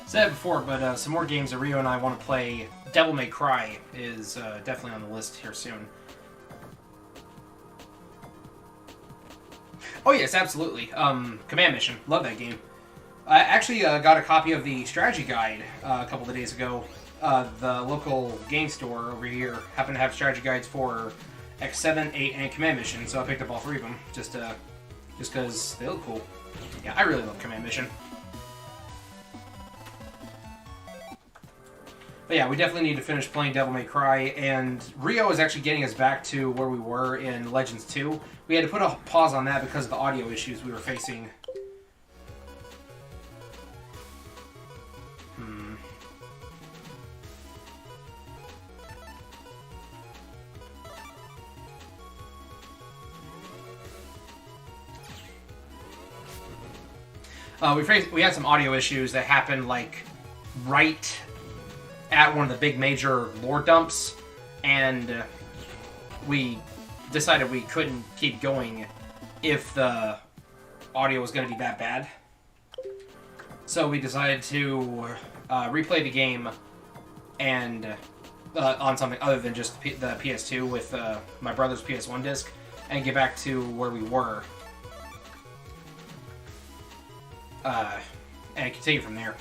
Said it before, but some more games that Rio and I want to play. Devil May Cry is definitely on the list here soon. Oh yes, absolutely. Command Mission, love that game. I actually got a copy of the strategy guide a couple of days ago. The local game store over here happened to have strategy guides for X7, 8, and Command Mission, so I picked up all 3 of them just because they look cool. Yeah, I really love Command Mission. But yeah, we definitely need to finish playing Devil May Cry, and Rio is actually getting us back to where we were in Legends 2. We had to put a pause on that because of the audio issues we were facing. We had some audio issues that happened, like, right at one of the big major lore dumps, and we decided we couldn't keep going if the audio was going to be that bad. So we decided to replay the game and on something other than just the PS2 with my brother's PS1 disc, and get back to where we were. And continue from there.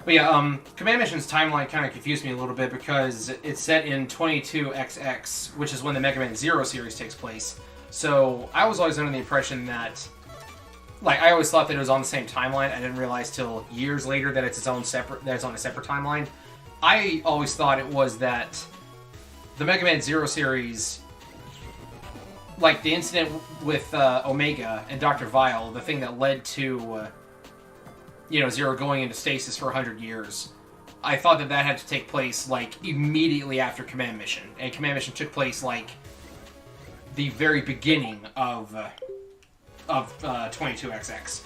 But yeah, Command Mission's timeline kind of confused me a little bit because it's set in 22XX, which is when the Mega Man Zero series takes place. So I was always under the impression that, like, I always thought that it was on the same timeline. I didn't realize till years later that it's on a separate timeline. I always thought it was that the Mega Man Zero series, like the incident with Omega and Dr. Vile, the thing that led to Zero going into stasis for 100 years. I thought that had to take place, like, immediately after Command Mission. And Command Mission took place, like, the very beginning of 22XX.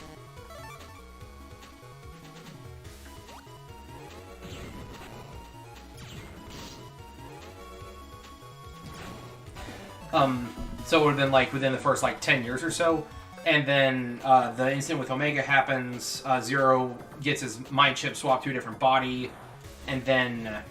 So it would have been like within the first like 10 years or so. And then the incident with Omega happens. Zero gets his mind chip swapped to a different body, and then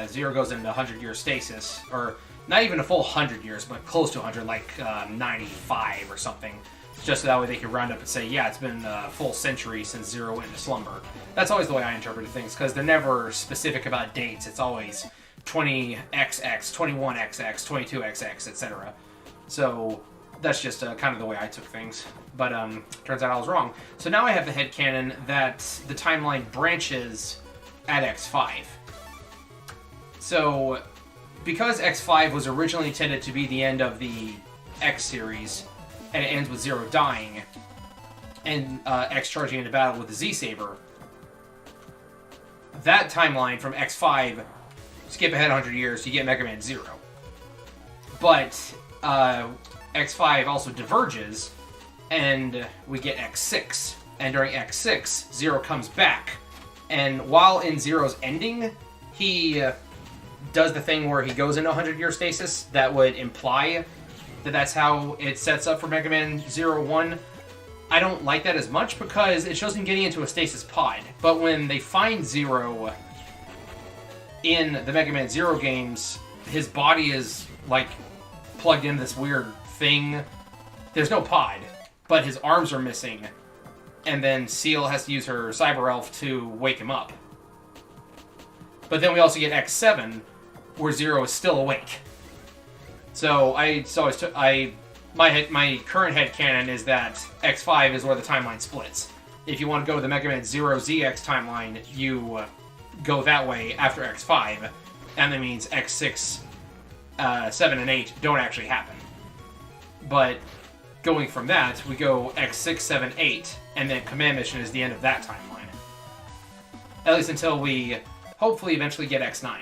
Zero goes into 100-year stasis, or not even a full 100 years, but close to 100, like 95 or something. Just so that way they can round up and say, yeah, it's been a full century since Zero went into slumber. That's always the way I interpreted things, because they're never specific about dates. It's always 20XX, 21XX, 22XX, etc. So that's just kind of the way I took things. But turns out I was wrong. So now I have the headcanon that the timeline branches at X5. So because X5 was originally intended to be the end of the X series, and it ends with Zero dying, and X charging into battle with the Z-Saber, that timeline from X5, skip ahead 100 years, you get Mega Man Zero. But X5 also diverges, and we get X6. And during X6, Zero comes back. And while in Zero's ending, he does the thing where he goes into 100-year stasis. That would imply that that's how it sets up for Mega Man 01. I don't like that as much because it shows him getting into a stasis pod. But when they find Zero in the Mega Man Zero games, his body is, like, plugged into this weird thing. There's no pod, but his arms are missing. And then Seal has to use her Cyber Elf to wake him up. But then we also get X7, where Zero is still awake. So my current headcanon is that X5 is where the timeline splits. If you want to go to the Mega Man Zero ZX timeline, you go that way after X5, and that means X6, 7, and 8 don't actually happen. But going from that, we go X6, 7, 8, and then Command Mission is the end of that timeline. At least until we hopefully eventually get X9.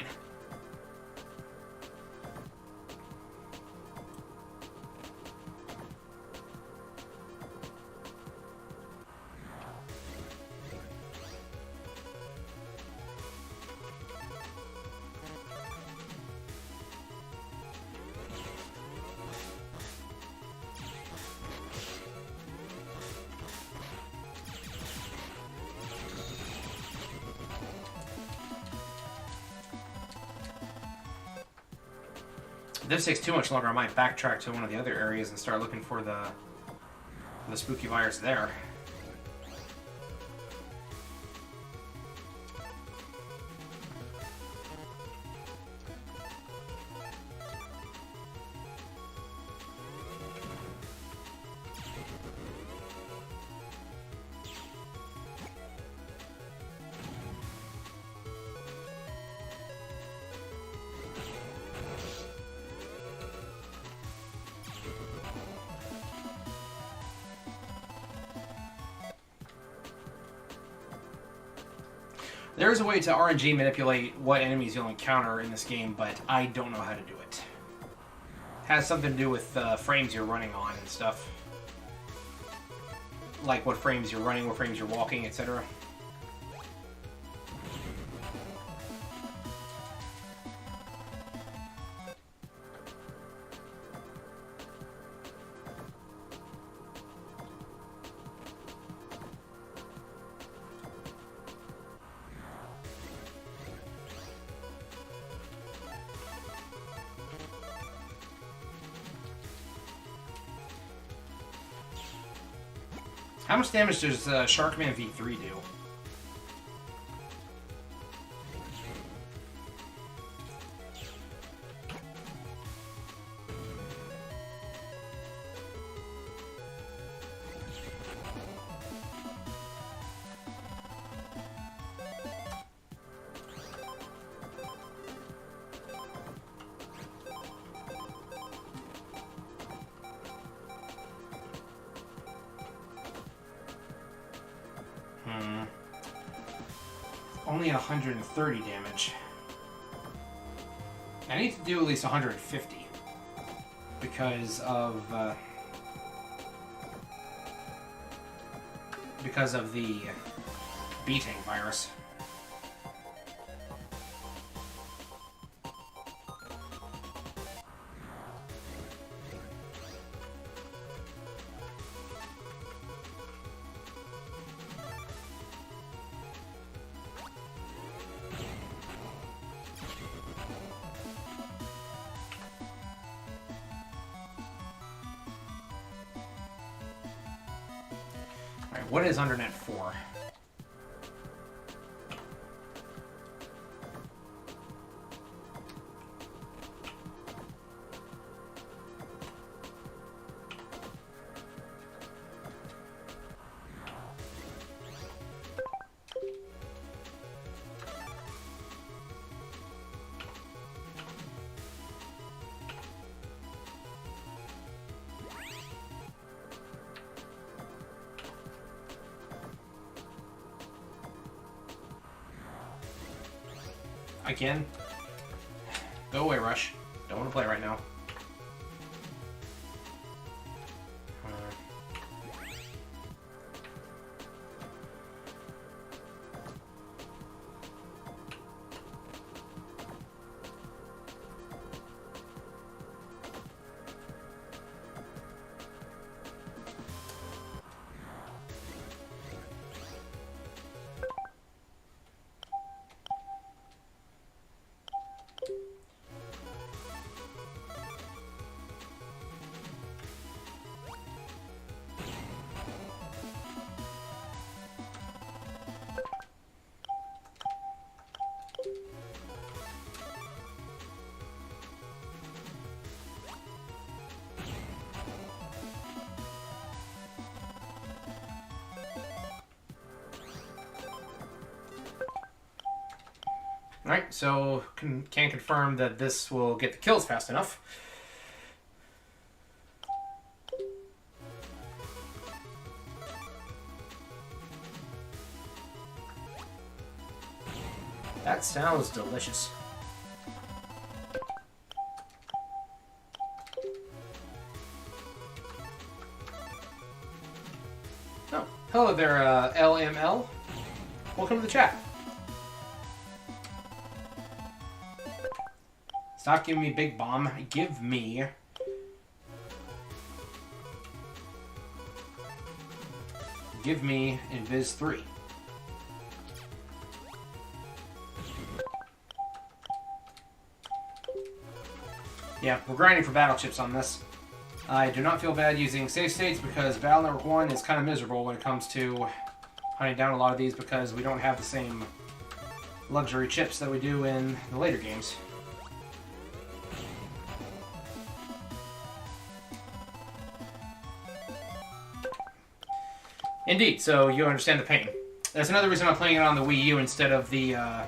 If this takes too much longer, I might backtrack to one of the other areas and start looking for the spooky virus there. There is a way to RNG manipulate what enemies you'll encounter in this game, but I don't know how to do it. It has something to do with frames you're running on and stuff. Like what frames you're running, what frames you're walking, etc. How much damage does Sharkman V3 do? Only 130 damage. I need to do at least 150 because of the beating virus. What is under net 4? Again? Go away, Rush. Don't want to play right now. Alright, so can't confirm that this will get the kills fast enough. That sounds delicious. Oh, hello there, LML. Welcome to the chat. Stop giving me Big Bomb. Give me... Invis 3. Yeah, we're grinding for battle chips on this. I do not feel bad using save states because Battle Network 1 is kind of miserable when it comes to hunting down a lot of these because we don't have the same luxury chips that we do in the later games. Indeed, so you understand the pain. That's another reason I'm playing it on the Wii U instead of the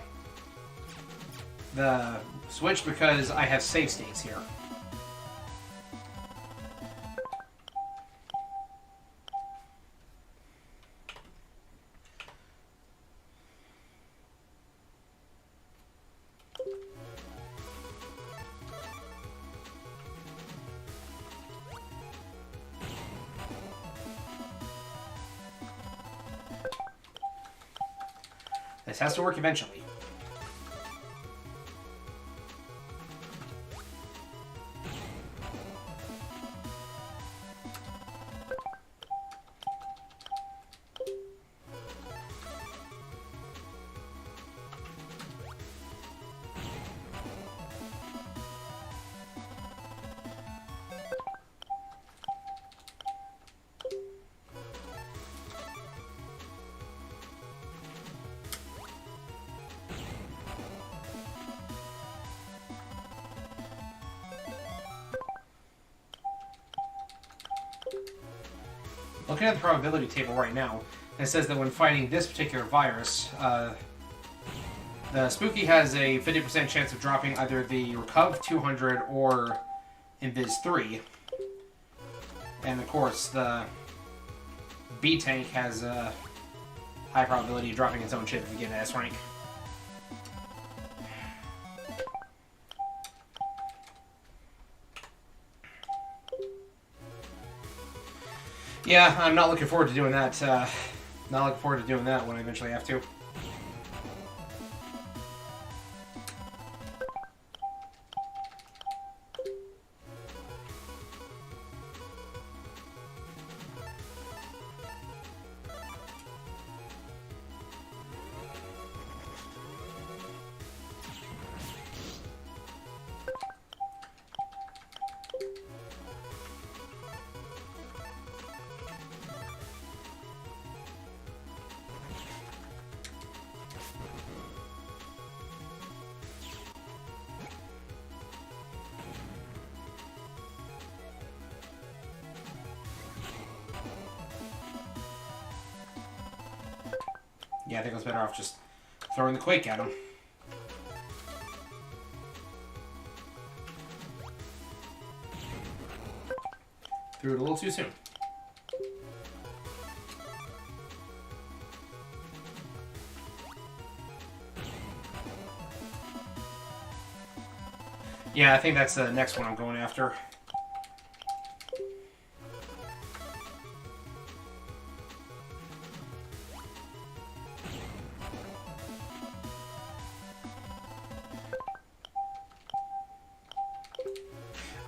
Switch, because I have save states here. This has to work eventually. Looking at the probability table right now, it says that when fighting this particular virus, the Spooky has a 50% chance of dropping either the Recuv 200 or Invis 3. And of course, the B-Tank has a high probability of dropping its own chip if you get an S rank. Yeah, I'm not looking forward to doing that. Not looking forward to doing that when I eventually have to. Yeah, I think I was better off just throwing the Quake at him. Threw it a little too soon. Yeah, I think that's the next one I'm going after.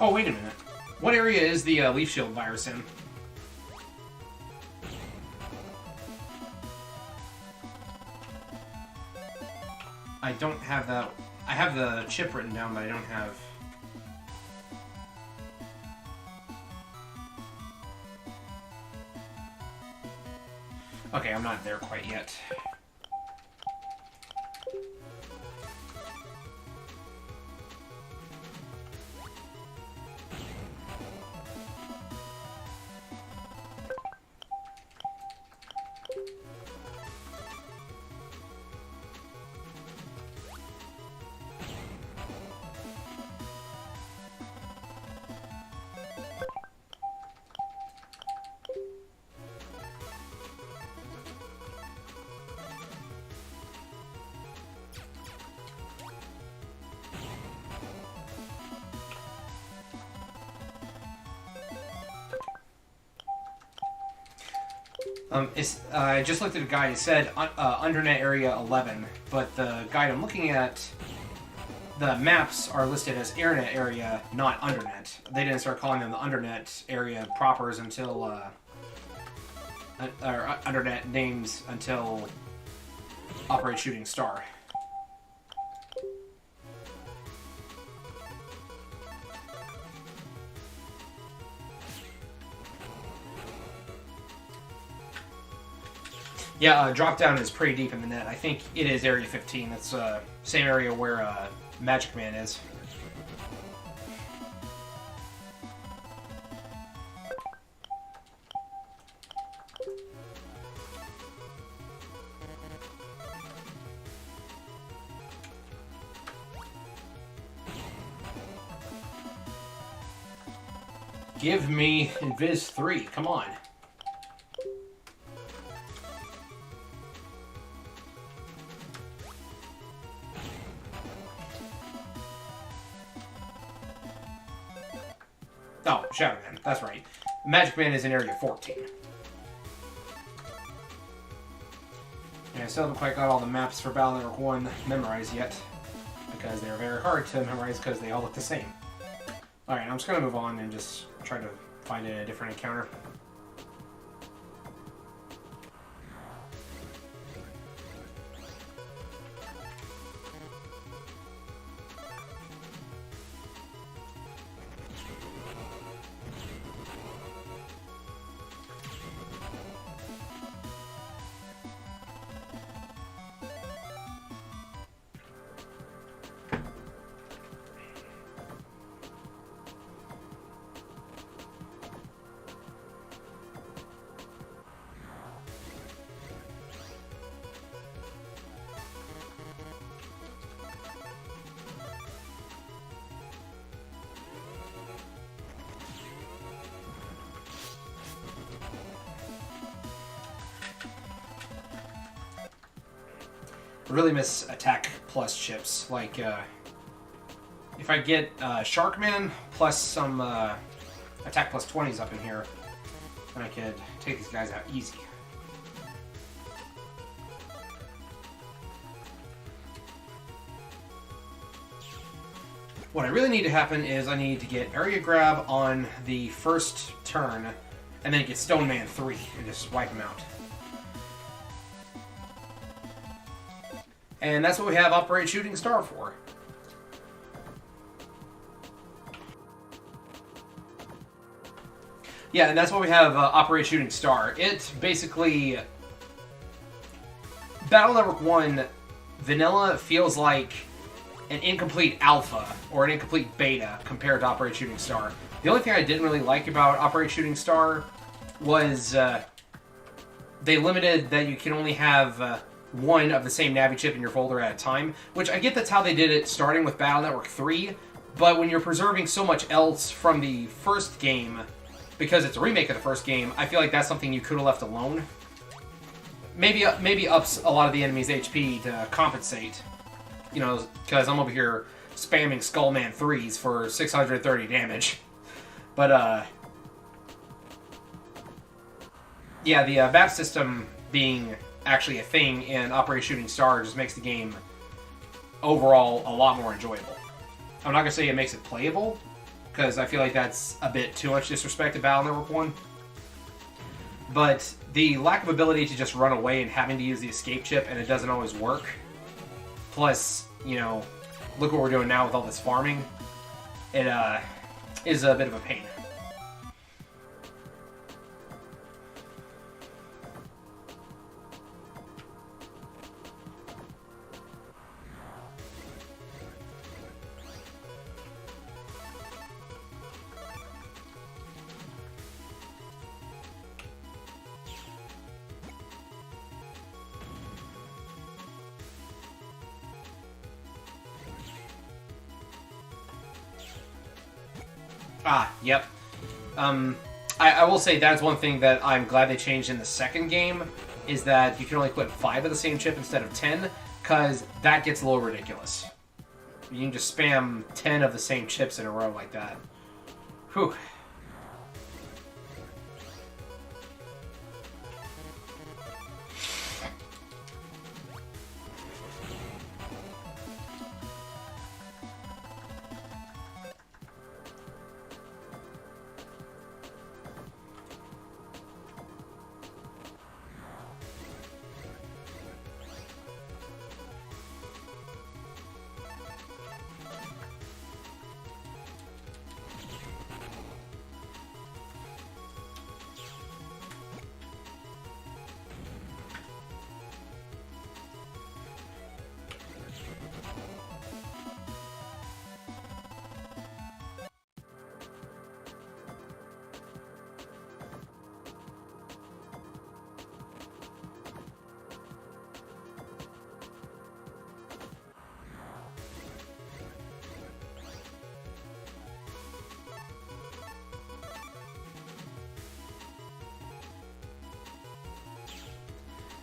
Oh, wait a minute. What area is the Leaf Shield virus in? I don't have that. I have the chip written down, but I don't have... Okay, I'm not there quite yet. I just looked at a guide. It said Undernet Area 11, but the guide I'm looking at, the maps are listed as AirNet Area, not Undernet. They didn't start calling them the Undernet Area propers until, or Undernet names until Operate Shooting Star. Yeah, drop down is pretty deep in the net. I think it is Area 15. That's same area where MegaMan is. Give me Invis 3. Come on. Oh, Shadow Man. That's right. MegaMan is in Area 14. And I still haven't quite got all the maps for Battle Network 1 memorized yet, because they're very hard to memorize because they all look the same. Alright, I'm just going to move on and just try to find a different encounter. I really miss attack plus chips. Like, if I get Sharkman plus some attack plus 20s up in here, then I could take these guys out easy. What I really need to happen is I need to get area grab on the first turn, and then get Stone Man 3 and just wipe him out. And that's what we have Operate Shooting Star for. Yeah, and that's what we have Operate Shooting Star. It basically... Battle Network 1 vanilla feels like an incomplete alpha or an incomplete beta compared to Operate Shooting Star. The only thing I didn't really like about Operate Shooting Star was they limited that you can only have one of the same Navi chip in your folder at a time, which I get that's how they did it starting with Battle Network 3, but when you're preserving so much else from the first game, because it's a remake of the first game, I feel like that's something you could have left alone. Maybe ups a lot of the enemy's HP to compensate, you know, because I'm over here spamming Skullman 3s for 630 damage. But, yeah, the map system being actually a thing in Operation Shooting Star just makes the game overall a lot more enjoyable. I'm not going to say it makes it playable, because I feel like that's a bit too much disrespect to Battle Network 1. But the lack of ability to just run away and having to use the escape chip and it doesn't always work, plus, you know, look what we're doing now with all this farming, it is a bit of a pain. Ah, yep. I will say that's one thing that I'm glad they changed in the second game, is that you can only put 5 of the same chip instead of 10, because that gets a little ridiculous. You can just spam 10 of the same chips in a row like that. Whew.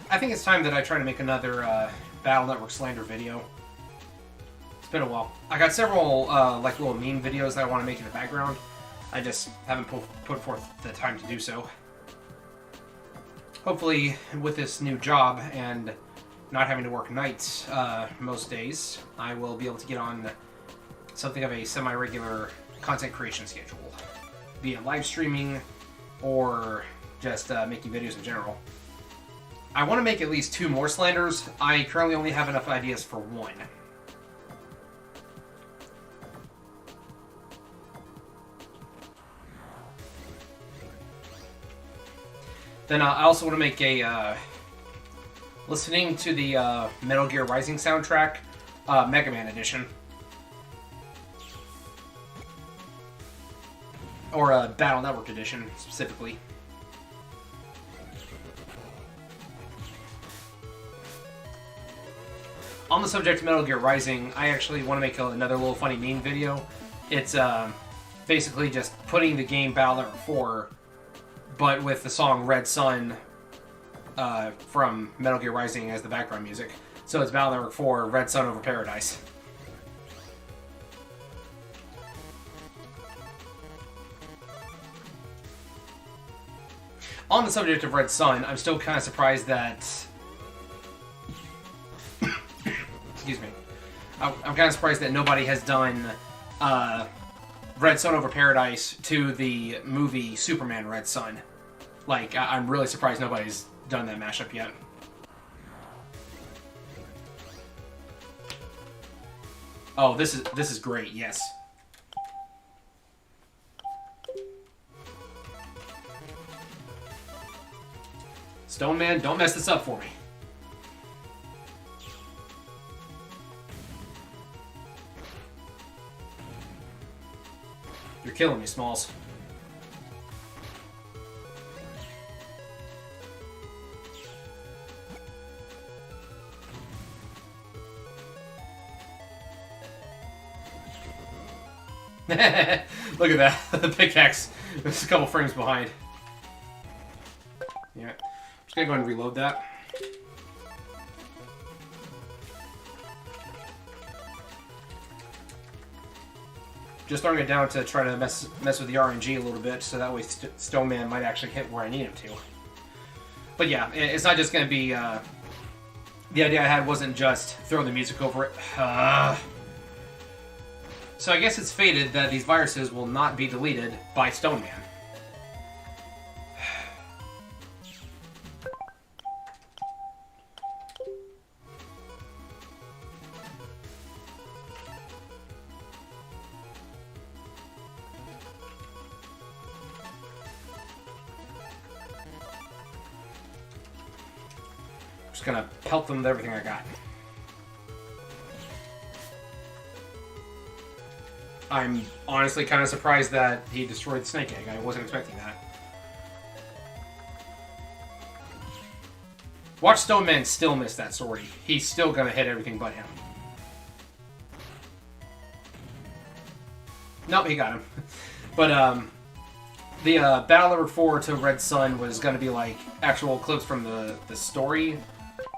I think it's time that I try to make another Battle Network slander video. It's been a while. I got several like little meme videos that I want to make in the background. I just haven't put forth the time to do so. Hopefully, with this new job and not having to work nights most days, I will be able to get on something of a semi-regular content creation schedule, be it live streaming or just making videos in general. I want to make at least 2 more slanders. I currently only have enough ideas for 1. Then I also want to make a, listening to the Metal Gear Rising soundtrack, MegaMan edition. Or Battle Network edition, specifically. On the subject of Metal Gear Rising, I actually want to make another little funny meme video. It's basically just putting the game Battle Network 4, but with the song Red Sun from Metal Gear Rising as the background music. So it's Battle Network 4, Red Sun over Paradise. On the subject of Red Sun, I'm still kind of surprised that... Excuse me. I'm kind of surprised that nobody has done Red Sun over Paradise to the movie Superman Red Sun. Like, I'm really surprised nobody's done that mashup yet. Oh, this is great, yes. Stone Man, don't mess this up for me. You're killing me, Smalls. Look at that. The pickaxe is a couple frames behind. Yeah. I'm just gonna go ahead and reload that. Just throwing it down to try to mess with the RNG a little bit, so that way Stone Man might actually hit where I need him to. But yeah, it's not just going to be... the idea I had wasn't just throw the music over it. So I guess it's fated that these viruses will not be deleted by Stone Man. Just gonna pelt them with everything I got. I'm honestly kind of surprised that he destroyed the snake egg. I wasn't expecting that. Watch Stone Man still miss that sortie. He's still gonna hit everything but him. Nope, he got him. But the battle number 4 to Red Sun was gonna be like actual clips from the story.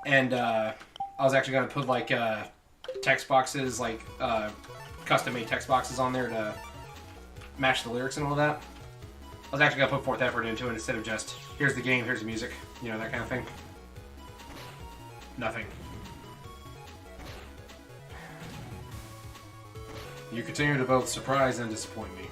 And I was actually going to put, like, text boxes, like, custom-made text boxes on there to match the lyrics and all that. I was actually going to put forth effort into it instead of just, here's the game, here's the music, you know, that kind of thing. Nothing. You continue to both surprise and disappoint me.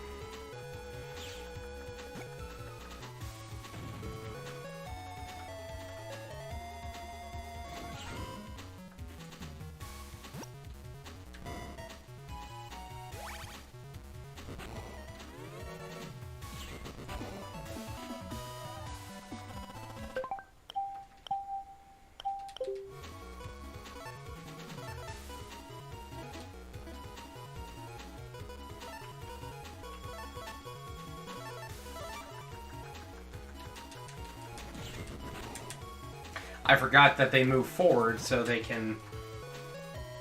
I forgot that they move forward so they can,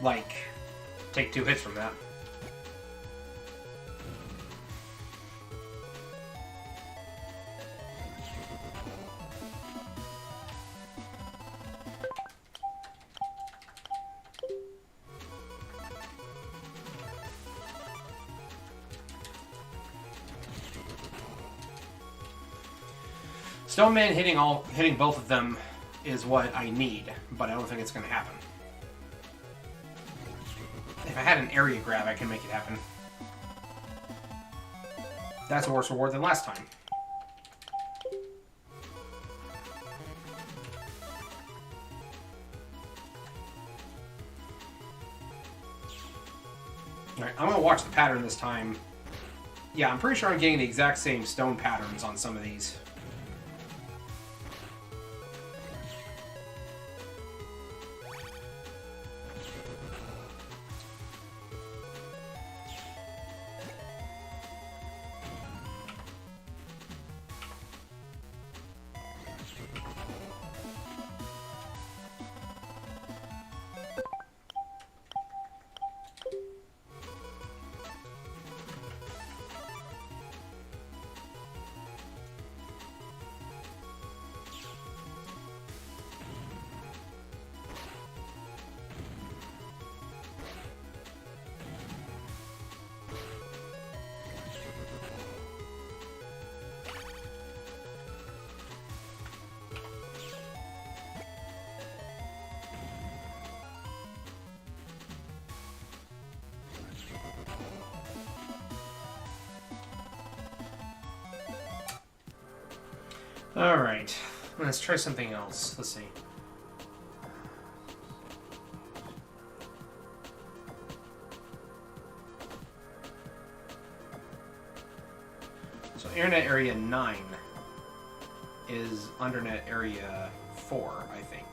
like, take 2 hits from that. Stone Man hitting both of them is what I need, but I don't think it's going to happen. If I had an area grab, I can make it happen. That's a worse reward than last time. Alright, I'm going to watch the pattern this time. Yeah, I'm pretty sure I'm getting the exact same stone patterns on some of these. Alright, let's try something else. Let's see. So Internet Area 9 is Undernet Area 4, I think.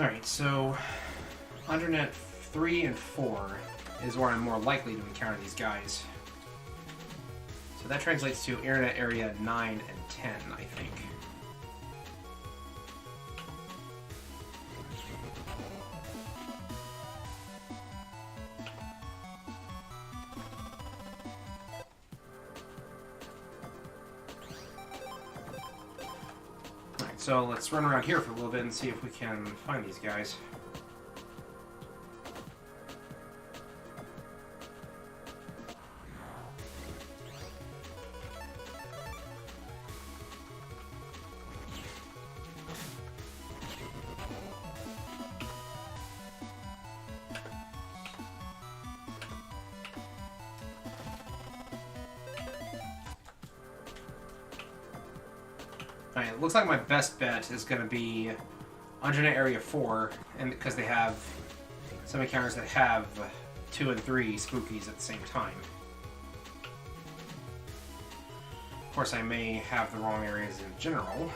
Alright, so Undernet 3 and 4 is where I'm more likely to encounter these guys. So that translates to Internet Area 9 and 10, I think. Alright, so let's run around here for a little bit and see if we can find these guys. Alright, it looks like my best bet is going to be Undernet Area 4, and because they have some encounters that have 2 and 3 spookies at the same time. Of course, I may have the wrong areas in general.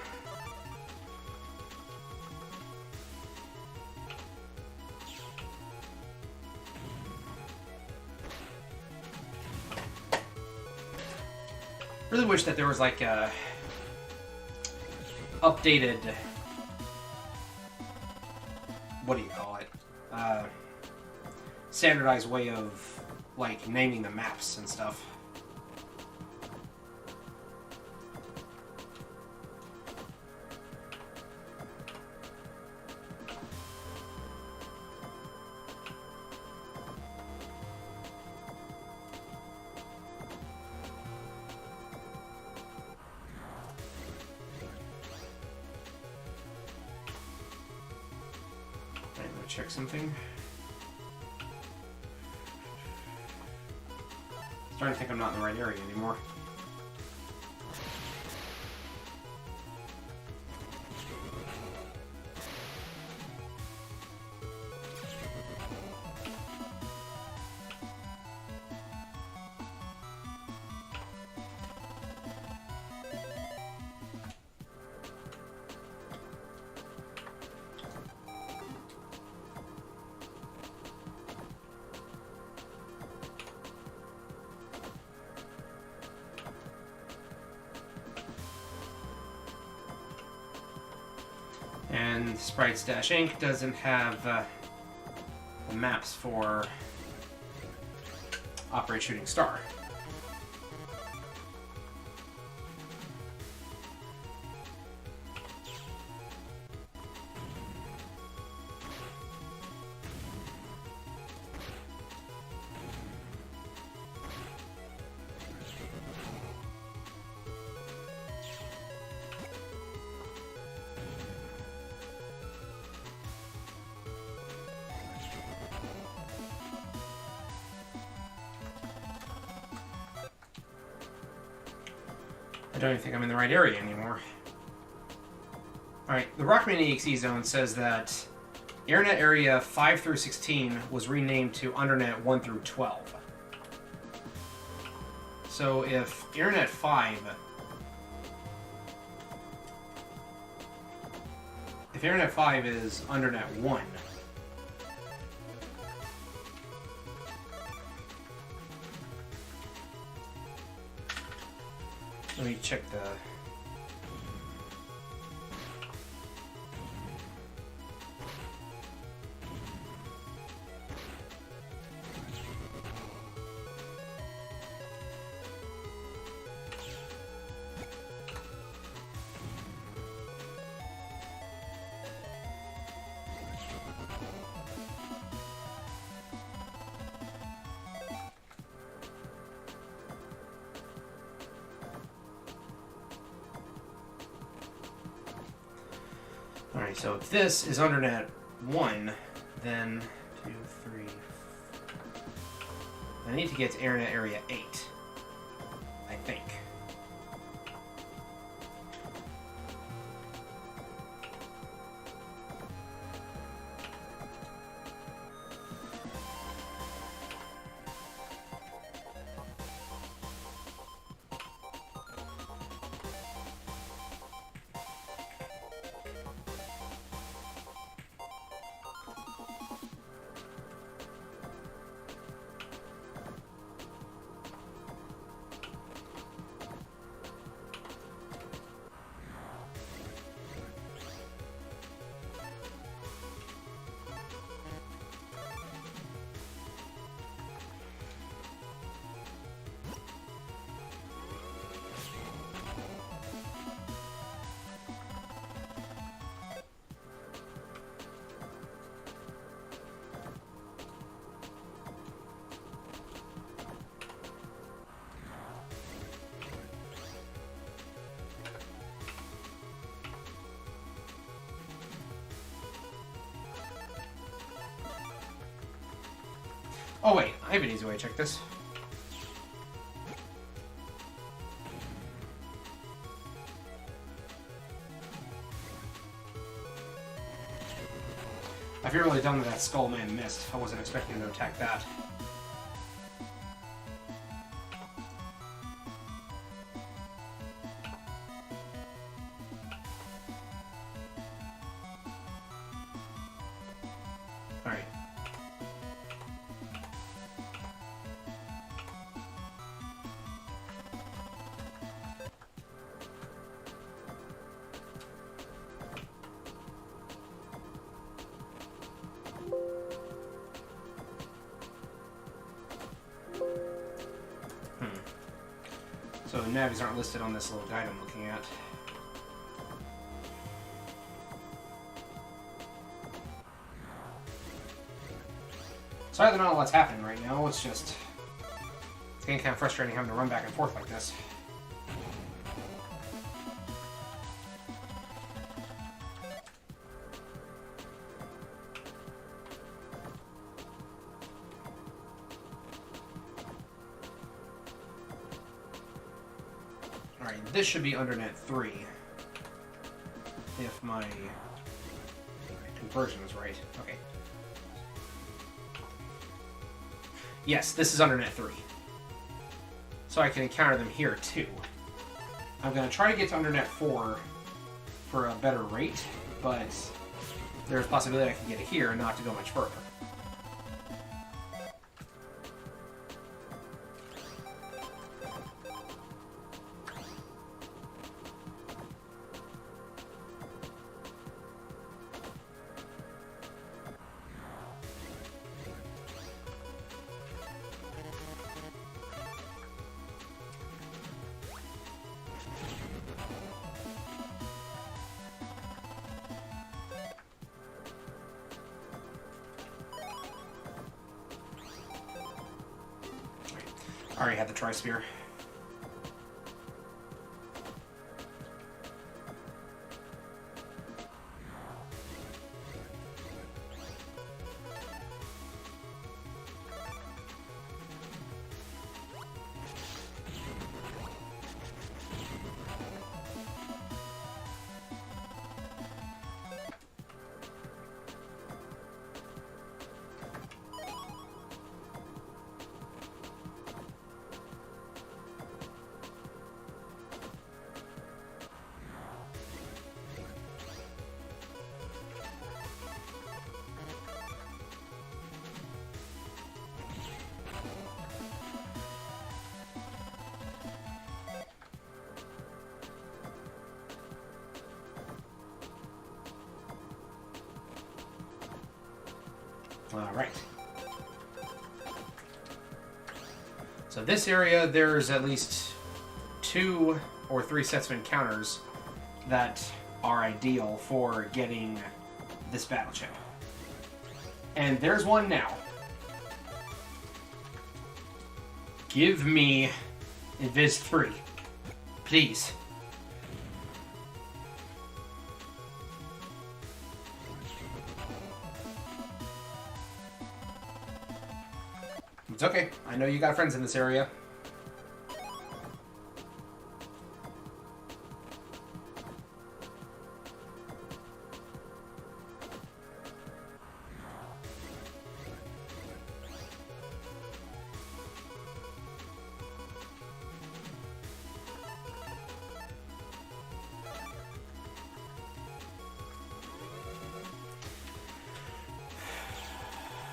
Really wish that there was like a updated, what do you call it, standardized way of like naming the maps and stuff. Check something. Starting to think I'm not in the right area anymore. And Sprites Inc. doesn't have the maps for Operate Shooting Star. I don't even think I'm in the right area anymore. Alright, the Rockman EXE zone says that Internet Area 5 through 16 was renamed to Undernet 1 through 12. So if Internet 5... If Internet 5 is Undernet 1... Let me check the... Alright, so if this is Undernet 1, then 2, 3... I need to get to Internet Area 8, I think. Oh wait, I have an easy way to check this. I feel really dumb that Skull Man missed. I wasn't expecting to attack that. Alright. So the navies aren't listed on this little guide I'm looking at. Sorry that not a lot's happening right now, it's just... It's getting kind of frustrating having to run back and forth like this. Alright, this should be under net 3. If my conversion is right. Okay. Yes, this is under net 3. So I can encounter them here too. I'm going to try to get to under net 4 for a better rate, but there's a possibility I can get it here and not have to go much further. I already had the Tri-Spear. Alright. So this area, there's at least 2 or 3 sets of encounters that are ideal for getting this battle chip. And there's one now. Give me Invis 3. Please. It's okay. I know you got friends in this area.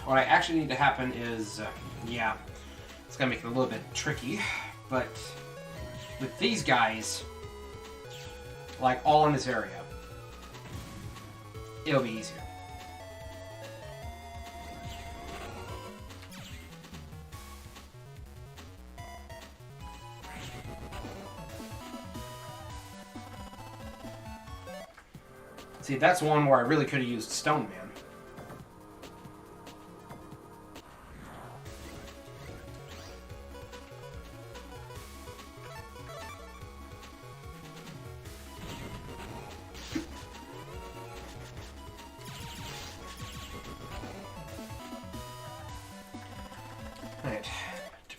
What I actually need to happen is, yeah, it's gonna make it a little bit tricky, but with these guys, like all in this area, it'll be easier. See, that's one where I really could have used Stone Man.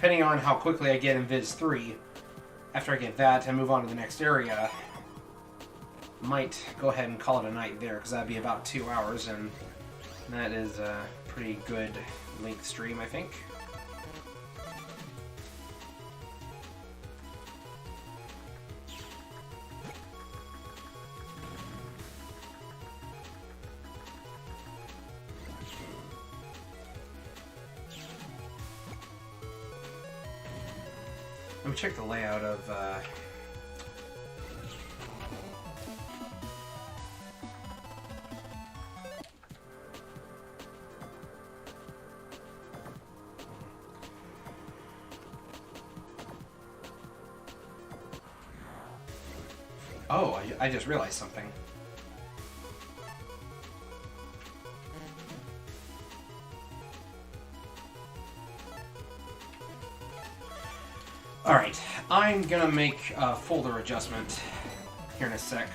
depending on how quickly I get in Viz 3, after I get that and move on to the next area, might go ahead and call it a night there, because that'd be about 2 hours, and that is a pretty good length stream, I think. Let me check the layout of Oh, I just realized something. Alright, I'm gonna make a folder adjustment here in a sec.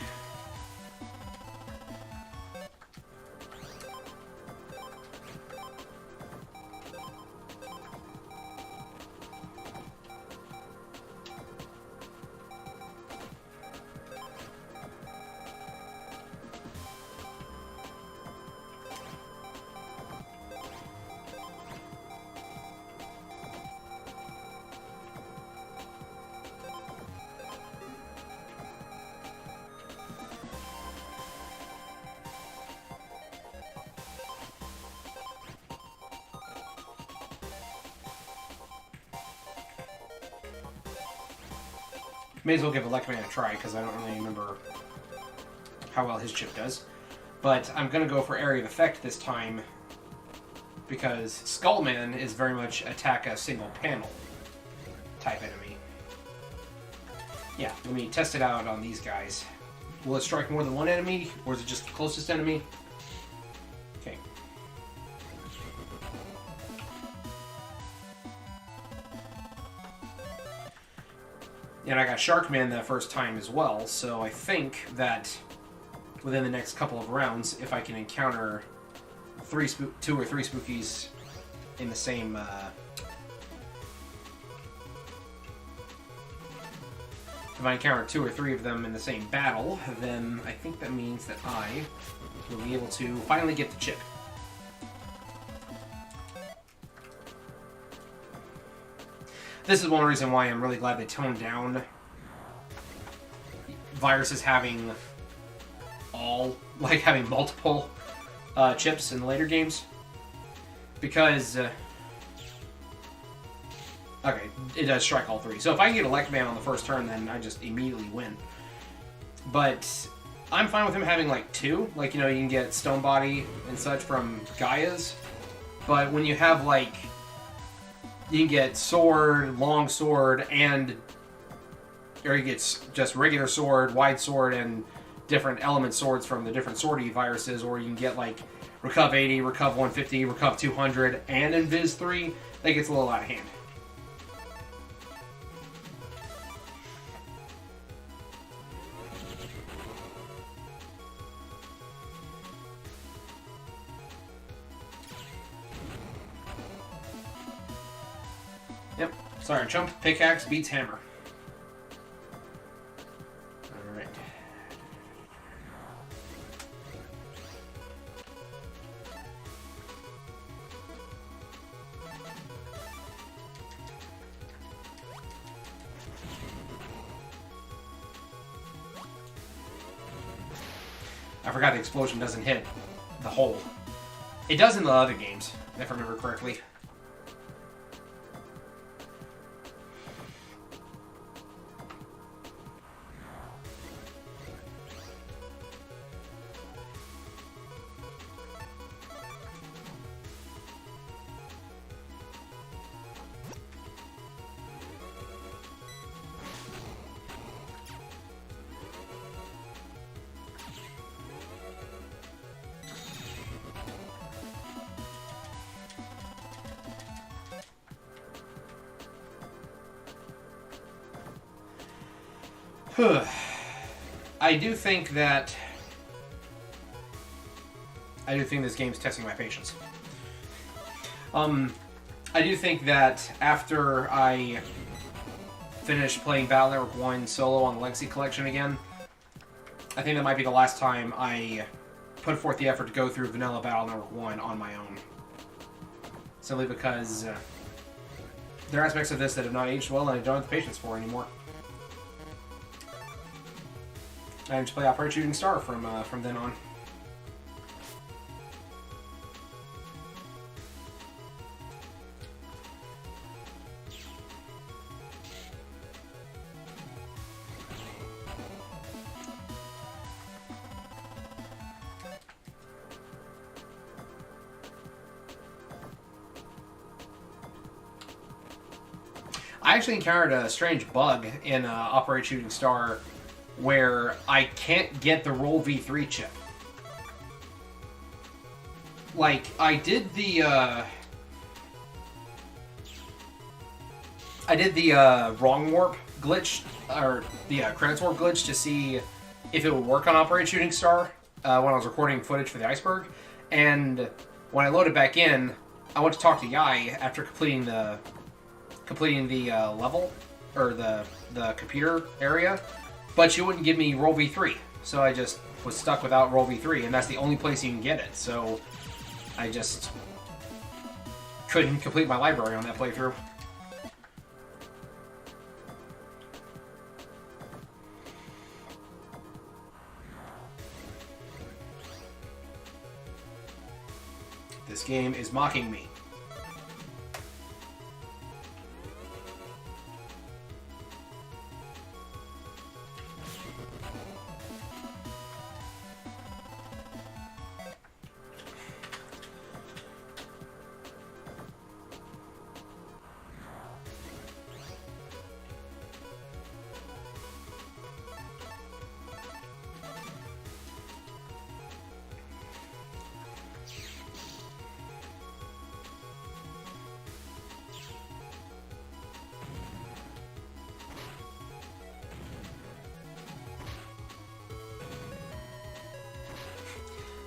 May as well give MegaMan a try, because I don't really remember how well his chip does. But I'm going to go for Area of Effect this time, because Skullman is very much attack a single panel type enemy. Yeah, let me test it out on these guys. Will it strike more than one enemy, or is it just the closest enemy? Okay. And I got Sharkman the first time as well, so I think that within the next couple of rounds, if I can encounter 2 or 3 spookies in the same if I encounter 2 or 3 of them in the same battle, then I think that means that I will be able to finally get the chip. This is one reason why I'm really glad they toned down viruses having having multiple chips in the later games. Because, okay, it does strike all 3. So if I can get MegaMan on the first turn, then I just immediately win. But I'm fine with him having, 2. You can get Stone Body and such from Gaia's. But when you have, you can get sword, long sword, or you get just regular sword, wide sword, and different element swords from the different swordy viruses, or you can get Recuv 80, Recuv 150, Recuv 200, and Invis 3. That gets a little out of hand. Yep. Sorry, Chump. Pickaxe beats hammer. Alright. I forgot the explosion doesn't hit the hole. It does in the other games, if I remember correctly. I do think this game's testing my patience. I do think that after I finish playing Battle Network 1 solo on the Legacy Collection again, I think that might be the last time I put forth the effort to go through Vanilla Battle Network 1 on my own. Simply because there are aspects of this that have not aged well and I don't have the patience for anymore. I just play Operate Shooting Star from then on. I actually encountered a strange bug in Operate Shooting Star where I can't get the Roll V3 chip. Like, I did the wrong warp glitch, or the credits warp glitch to see if it would work on Operate Shooting Star when I was recording footage for the iceberg. And when I loaded back in, I went to talk to Yai after completing the level, or the computer area, but she wouldn't give me Roll V3, so I just was stuck without Roll V3, and that's the only place you can get it, so I just couldn't complete my library on that playthrough. This game is mocking me.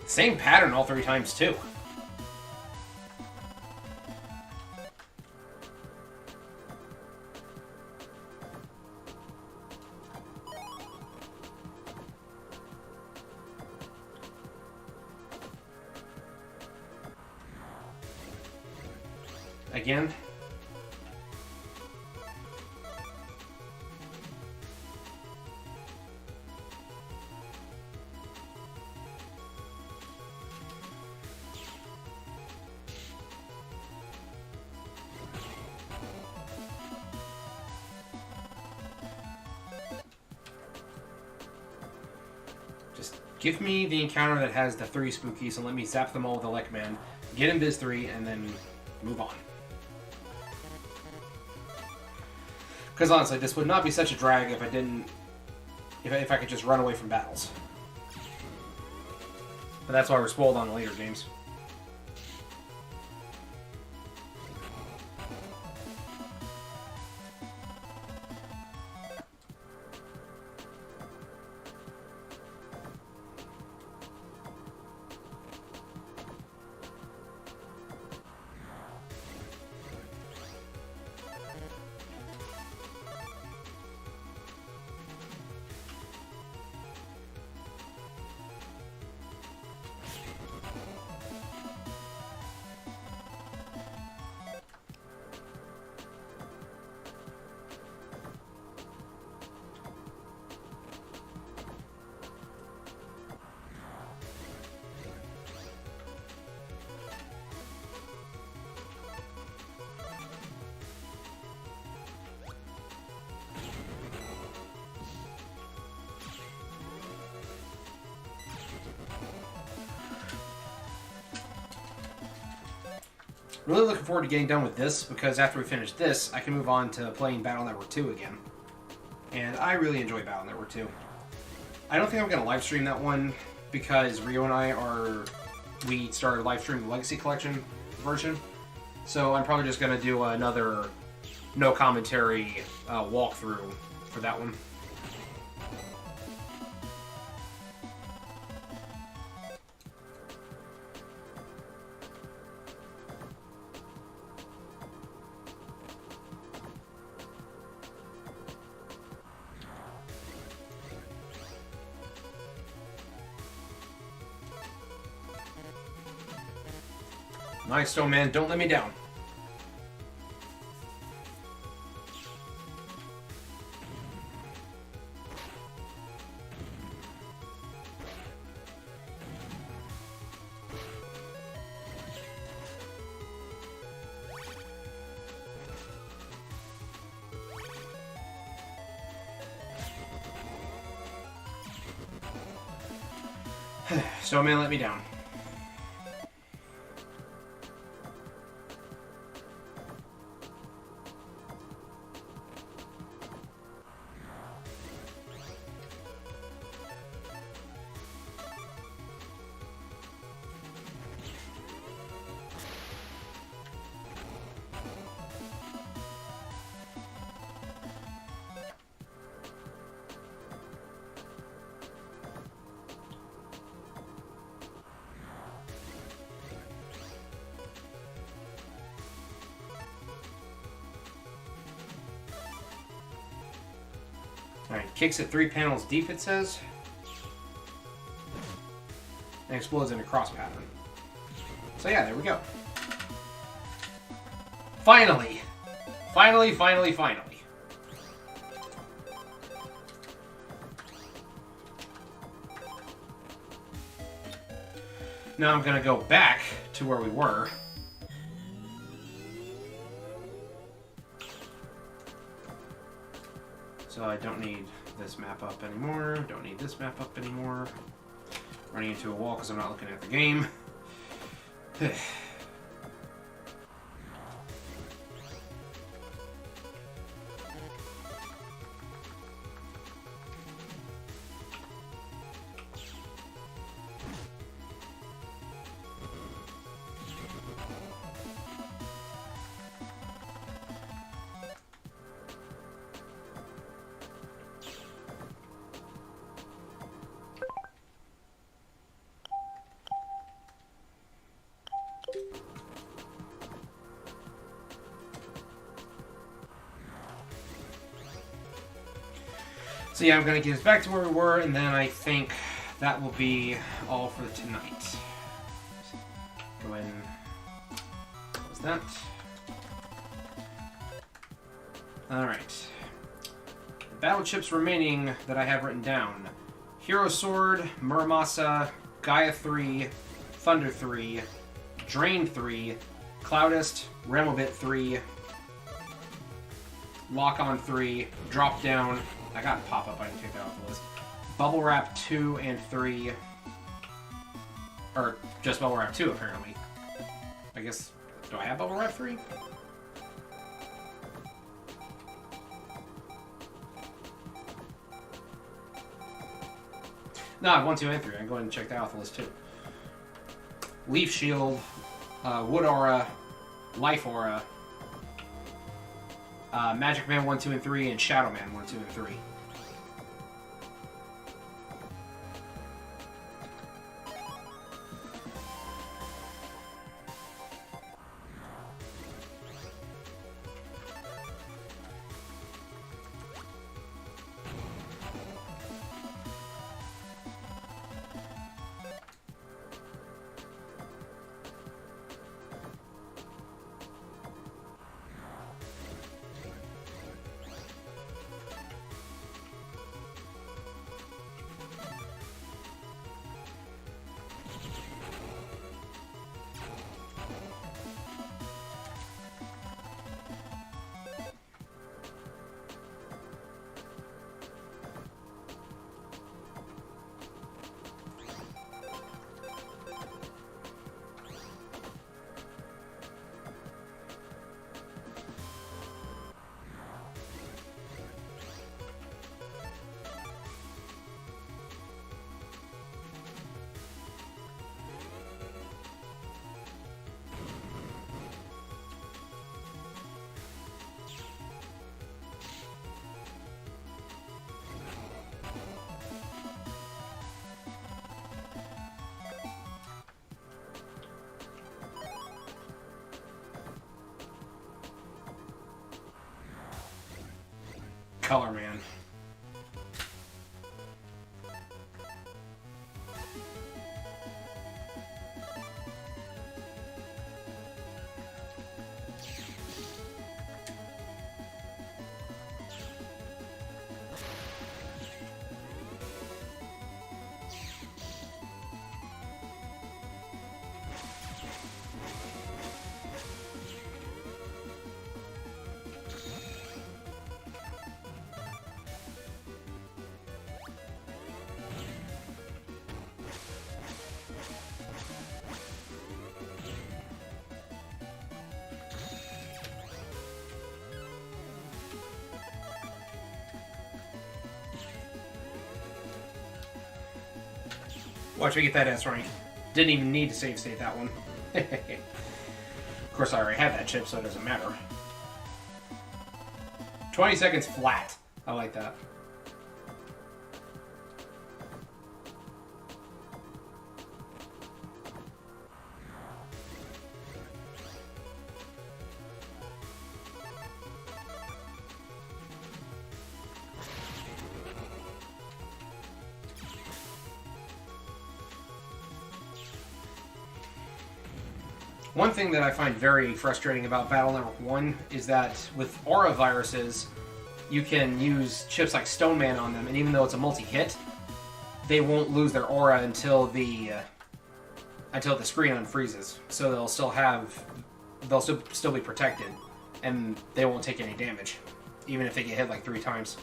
Same pattern all three times, too. Again. Give me the encounter that has the 3 spookies and let me zap them all with MegaMan, get in Biz 3, and then move on. Because honestly, this would not be such a drag if I didn't... If I could just run away from battles. But that's why we're spoiled on the later games. Really looking forward to getting done with this, because after we finish this, I can move on to playing Battle Network 2 again. And I really enjoy Battle Network 2. I don't think I'm going to live stream that one, because Rio and I we started live streaming the Legacy Collection version. So I'm probably just going to do another no commentary walkthrough for that one. Nice, Snowman. Don't let me down. Snowman let me down. Alright, kicks it 3 panels deep, it says. And explodes in a cross pattern. So yeah, there we go. Finally! Finally, finally, finally. Now I'm gonna go back to where we were. So I don't need this map up anymore. Don't need this map up anymore. Running into a wall because I'm not looking at the game. So yeah, I'm going to get us back to where we were, and then I think that will be all for tonight. Go ahead and close that. Alright. Battle chips remaining that I have written down. Hero Sword, Muramasa, Gaia 3, Thunder 3, Drain 3, Cloudist, Ramobit 3, Lock On 3, Drop Down. I got a pop-up, I didn't take that off the list. Bubble Wrap 2 and 3. Or just Bubble Wrap 2, apparently. I guess, do I have Bubble Wrap 3? No, I have 1, 2, and 3. I can go ahead and check that off the list, too. Leaf Shield, Wood Aura, Life Aura, Magic Man 1, 2, and 3, and Shadow Man 1, 2, and 3. Color Man. Watch me get that S rank. Didn't even need to save state that one. Of course, I already have that chip, so it doesn't matter. 20 seconds flat. I like that. One thing that I find very frustrating about Battle Network 1 is that with aura viruses, you can use chips like Stone Man on them, and even though it's a multi-hit, they won't lose their aura until the screen unfreezes. So they'll still be protected, and they won't take any damage, even if they get hit like 3 times.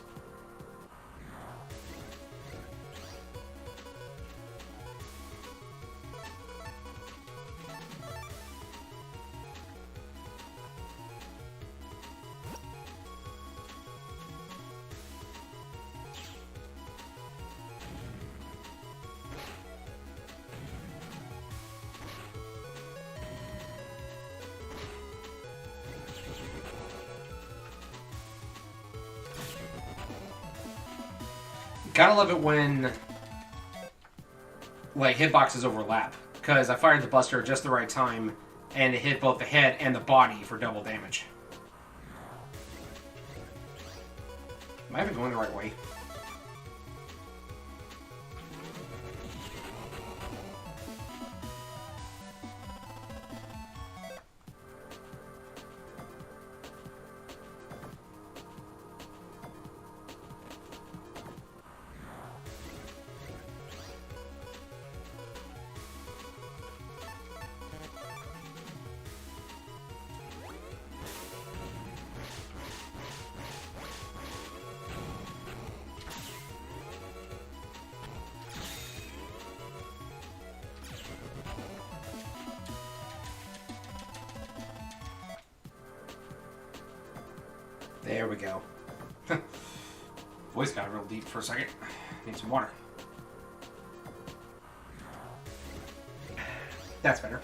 Gotta love it when, like, hitboxes overlap, because I fired the Buster at just the right time, and it hit both the head and the body for double damage. Am I even going the right way? There we go. Voice got real deep for a second. Need some water. That's better.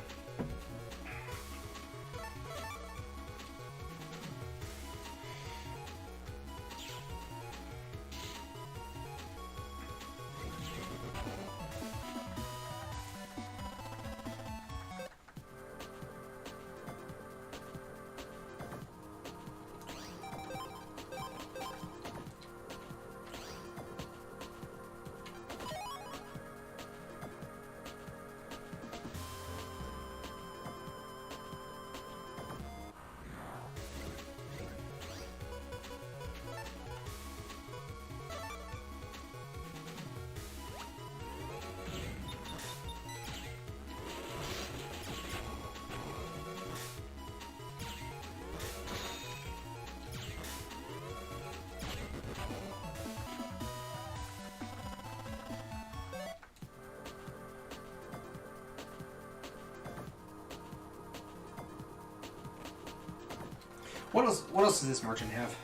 What else does this merchant have?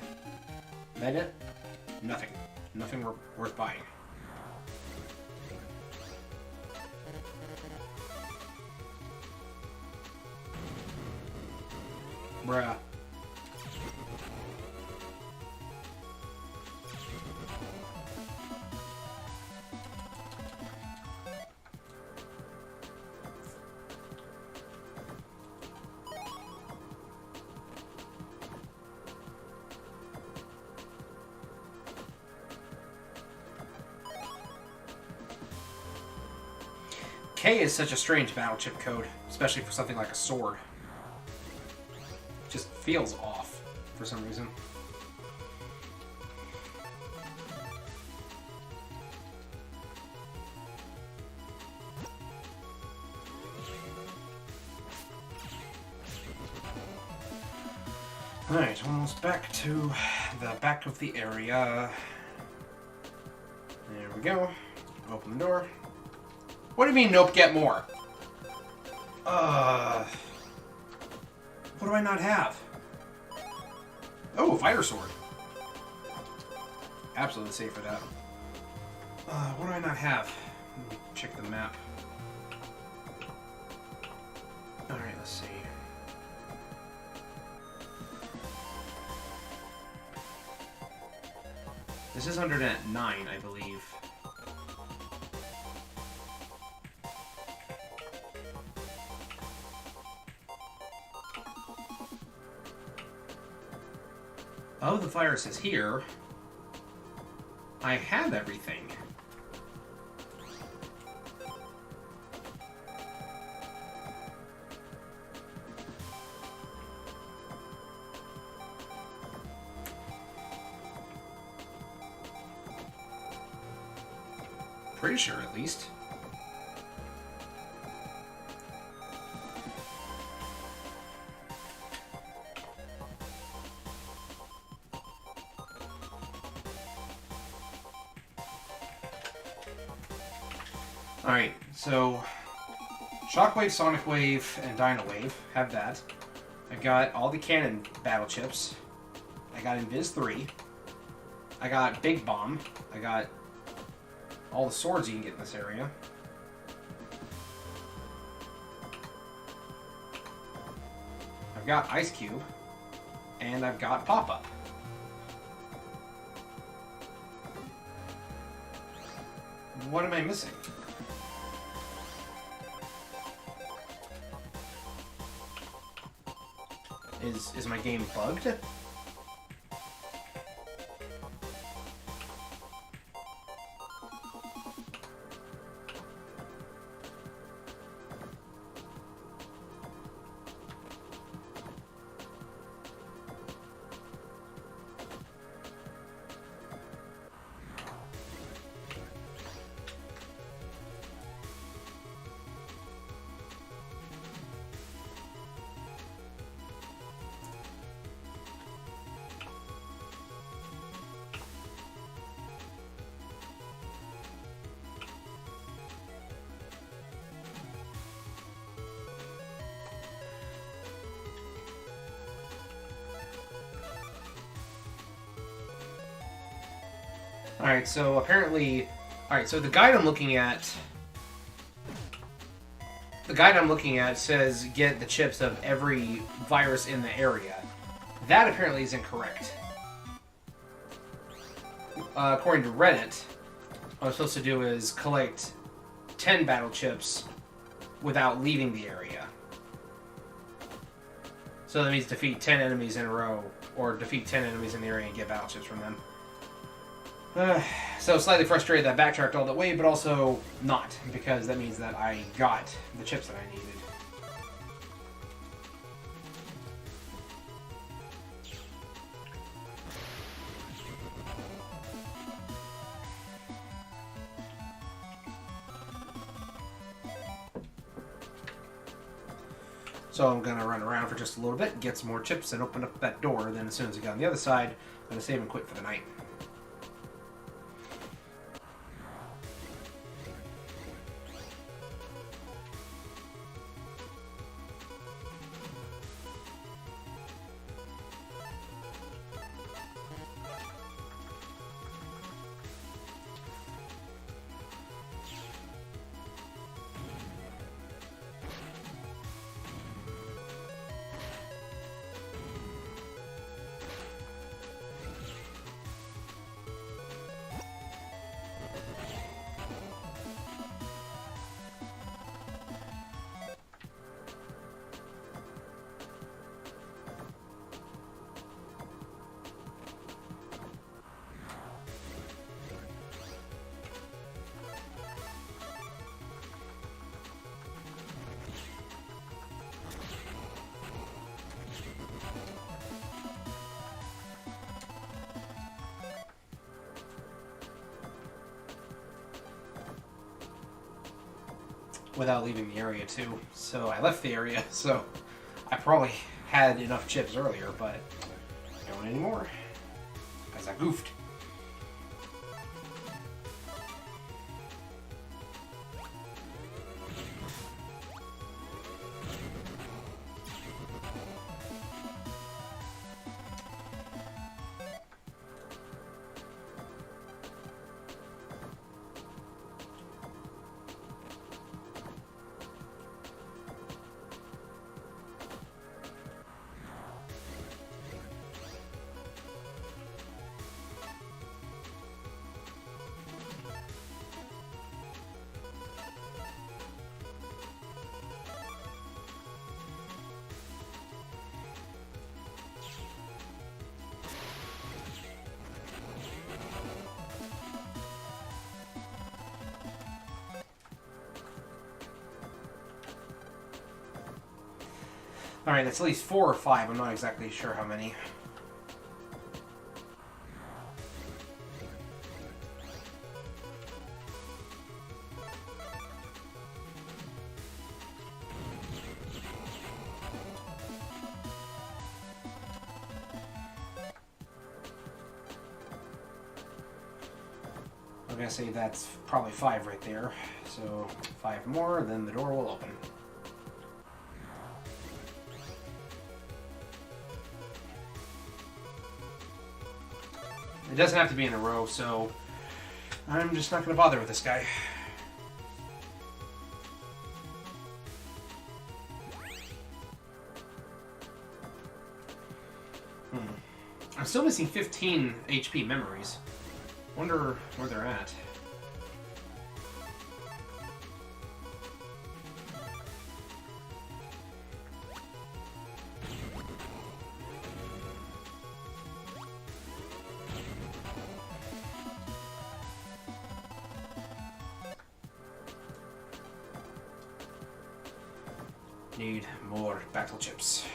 Meta? Nothing. Nothing worth buying. Bruh. K is such a strange battle chip code, especially for something like a sword. It just feels off for some reason. Alright, almost back to the back of the area. There we go. Open the door. What do you mean, nope, get more? What do I not have? Oh, Fighter Sword. Absolutely safe for that. What do I not have? Let me check the map. Alright, let's see. This is under net 9, I believe. Oh, the virus is here. I have everything. Pretty sure, at least. Alright, so Shockwave, Sonic Wave, and Dino Wave. Have that. I got all the cannon battle chips. I got Invis 3. I got Big Bomb. I got all the swords you can get in this area. I've got Ice Cube. And I've got Pop-Up. What am I missing? Is my game bugged? Alright, so apparently... Alright, so the guide I'm looking at... The guide I'm looking at says get the chips of every virus in the area. That apparently is incorrect. According to Reddit, what I'm supposed to do is collect 10 battle chips without leaving the area. So that means defeat 10 enemies in a row, or defeat 10 enemies in the area and get battle chips from them. So slightly frustrated that I backtracked all that way, but also not, because that means that I got the chips that I needed. So I'm going to run around for just a little bit, get some more chips, and open up that door. Then as soon as I get on the other side, I'm going to save and quit for the night. Without leaving the area too. So I left the area, so I probably had enough chips earlier, but I don't anymore. Because I goofed. Alright, that's at least 4 or 5. I'm not exactly sure how many. I'm gonna say that's probably 5 right there. So 5 more, then the door will open. It doesn't have to be in a row, so I'm just not going to bother with this guy. I'm still missing 15 HP memories. Wonder where they're at. Need more battle chips.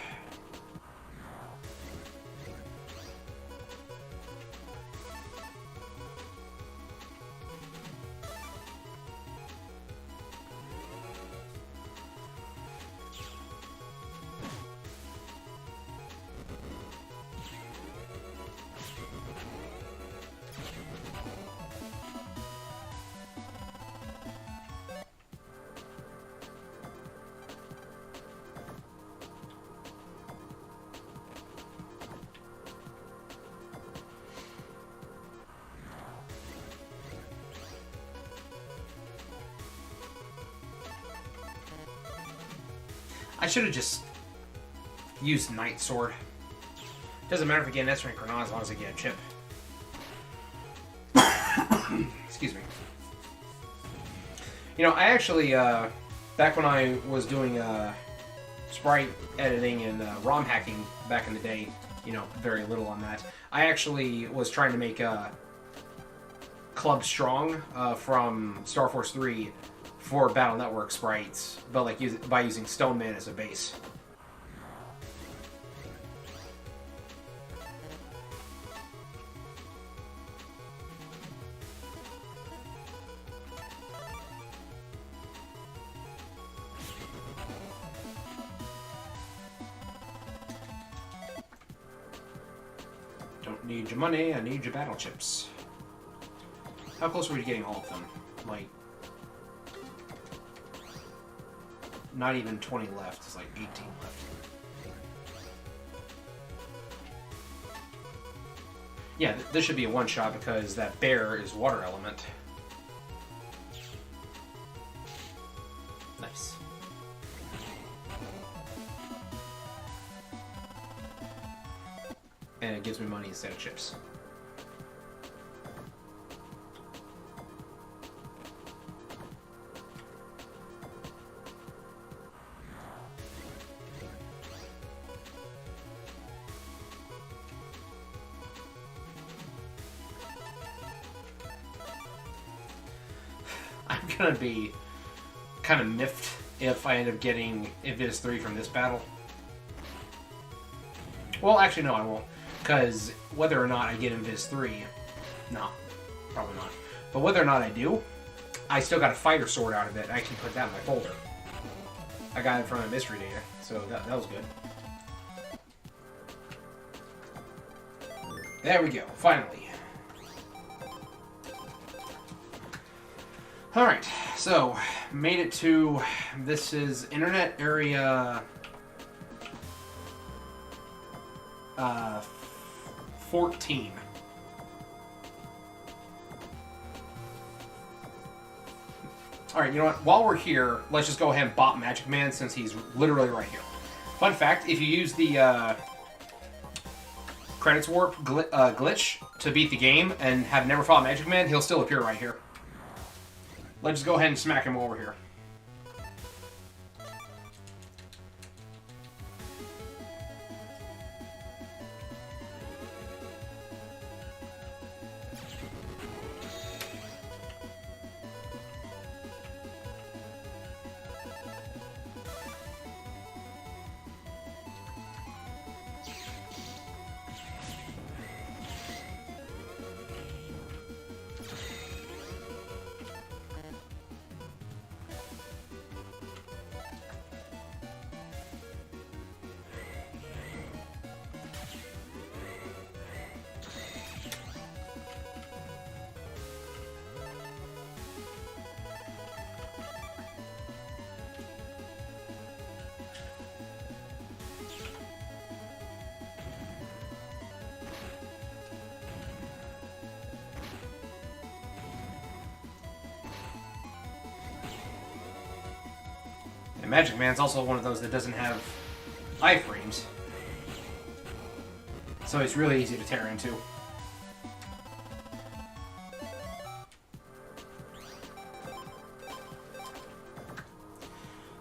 I should have just used Knight Sword. Doesn't matter if I get an S rank or not, as long as I get a chip. Excuse me. You know, I actually, back when I was doing sprite editing and ROM hacking back in the day, you know, very little on that, I actually was trying to make Club Strong from Star Force 3 for Battle Network sprites, but like by using Stone Man as a base. Don't need your money, I need your battle chips. How close are we to getting all of them? Like, not even 20 left. It's like 18 left. Yeah, this should be a one-shot because that bear is water element. Nice. And it gives me money instead of chips. I'm gonna be kind of miffed if I end up getting Invis 3 from this battle. Well, actually, no, I won't. Because whether or not I get Invis 3, no, probably not. But whether or not I do, I still got a fighter sword out of it. I actually put that in my folder. I got it from a mystery data, so that was good. There we go, finally. Alright, so, made it to, this is Internet Area 14. Alright, you know what, while we're here, let's just go ahead and bop Magic Man since he's literally right here. Fun fact, if you use the credits warp glitch to beat the game and have never fought Magic Man, he'll still appear right here. Let's just go ahead and smack him over here. Magic Man's also one of those that doesn't have iframes. So it's really easy to tear into.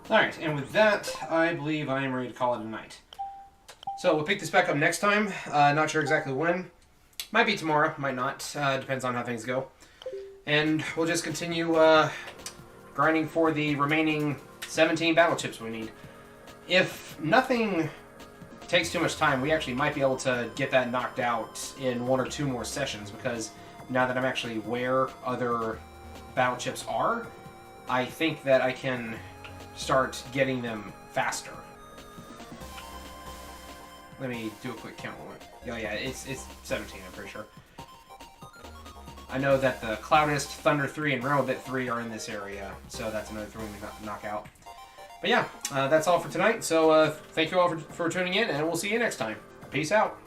Alright, and with that, I believe I am ready to call it a night. So we'll pick this back up next time. Not sure exactly when. Might be tomorrow, might not. Depends on how things go. And we'll just continue grinding for the remaining 17 battle chips we need. If nothing takes too much time, we actually might be able to get that knocked out in 1 or 2 more sessions, because now that I'm actually where other battle chips are, I think that I can start getting them faster. Let me do a quick count. Oh yeah, it's 17, I'm pretty sure. I know that the Cloudist, Thunder 3, and Realmbit 3 are in this area, so that's another 3 we knock out. But yeah, that's all for tonight, so thank you all for tuning in, and we'll see you next time. Peace out.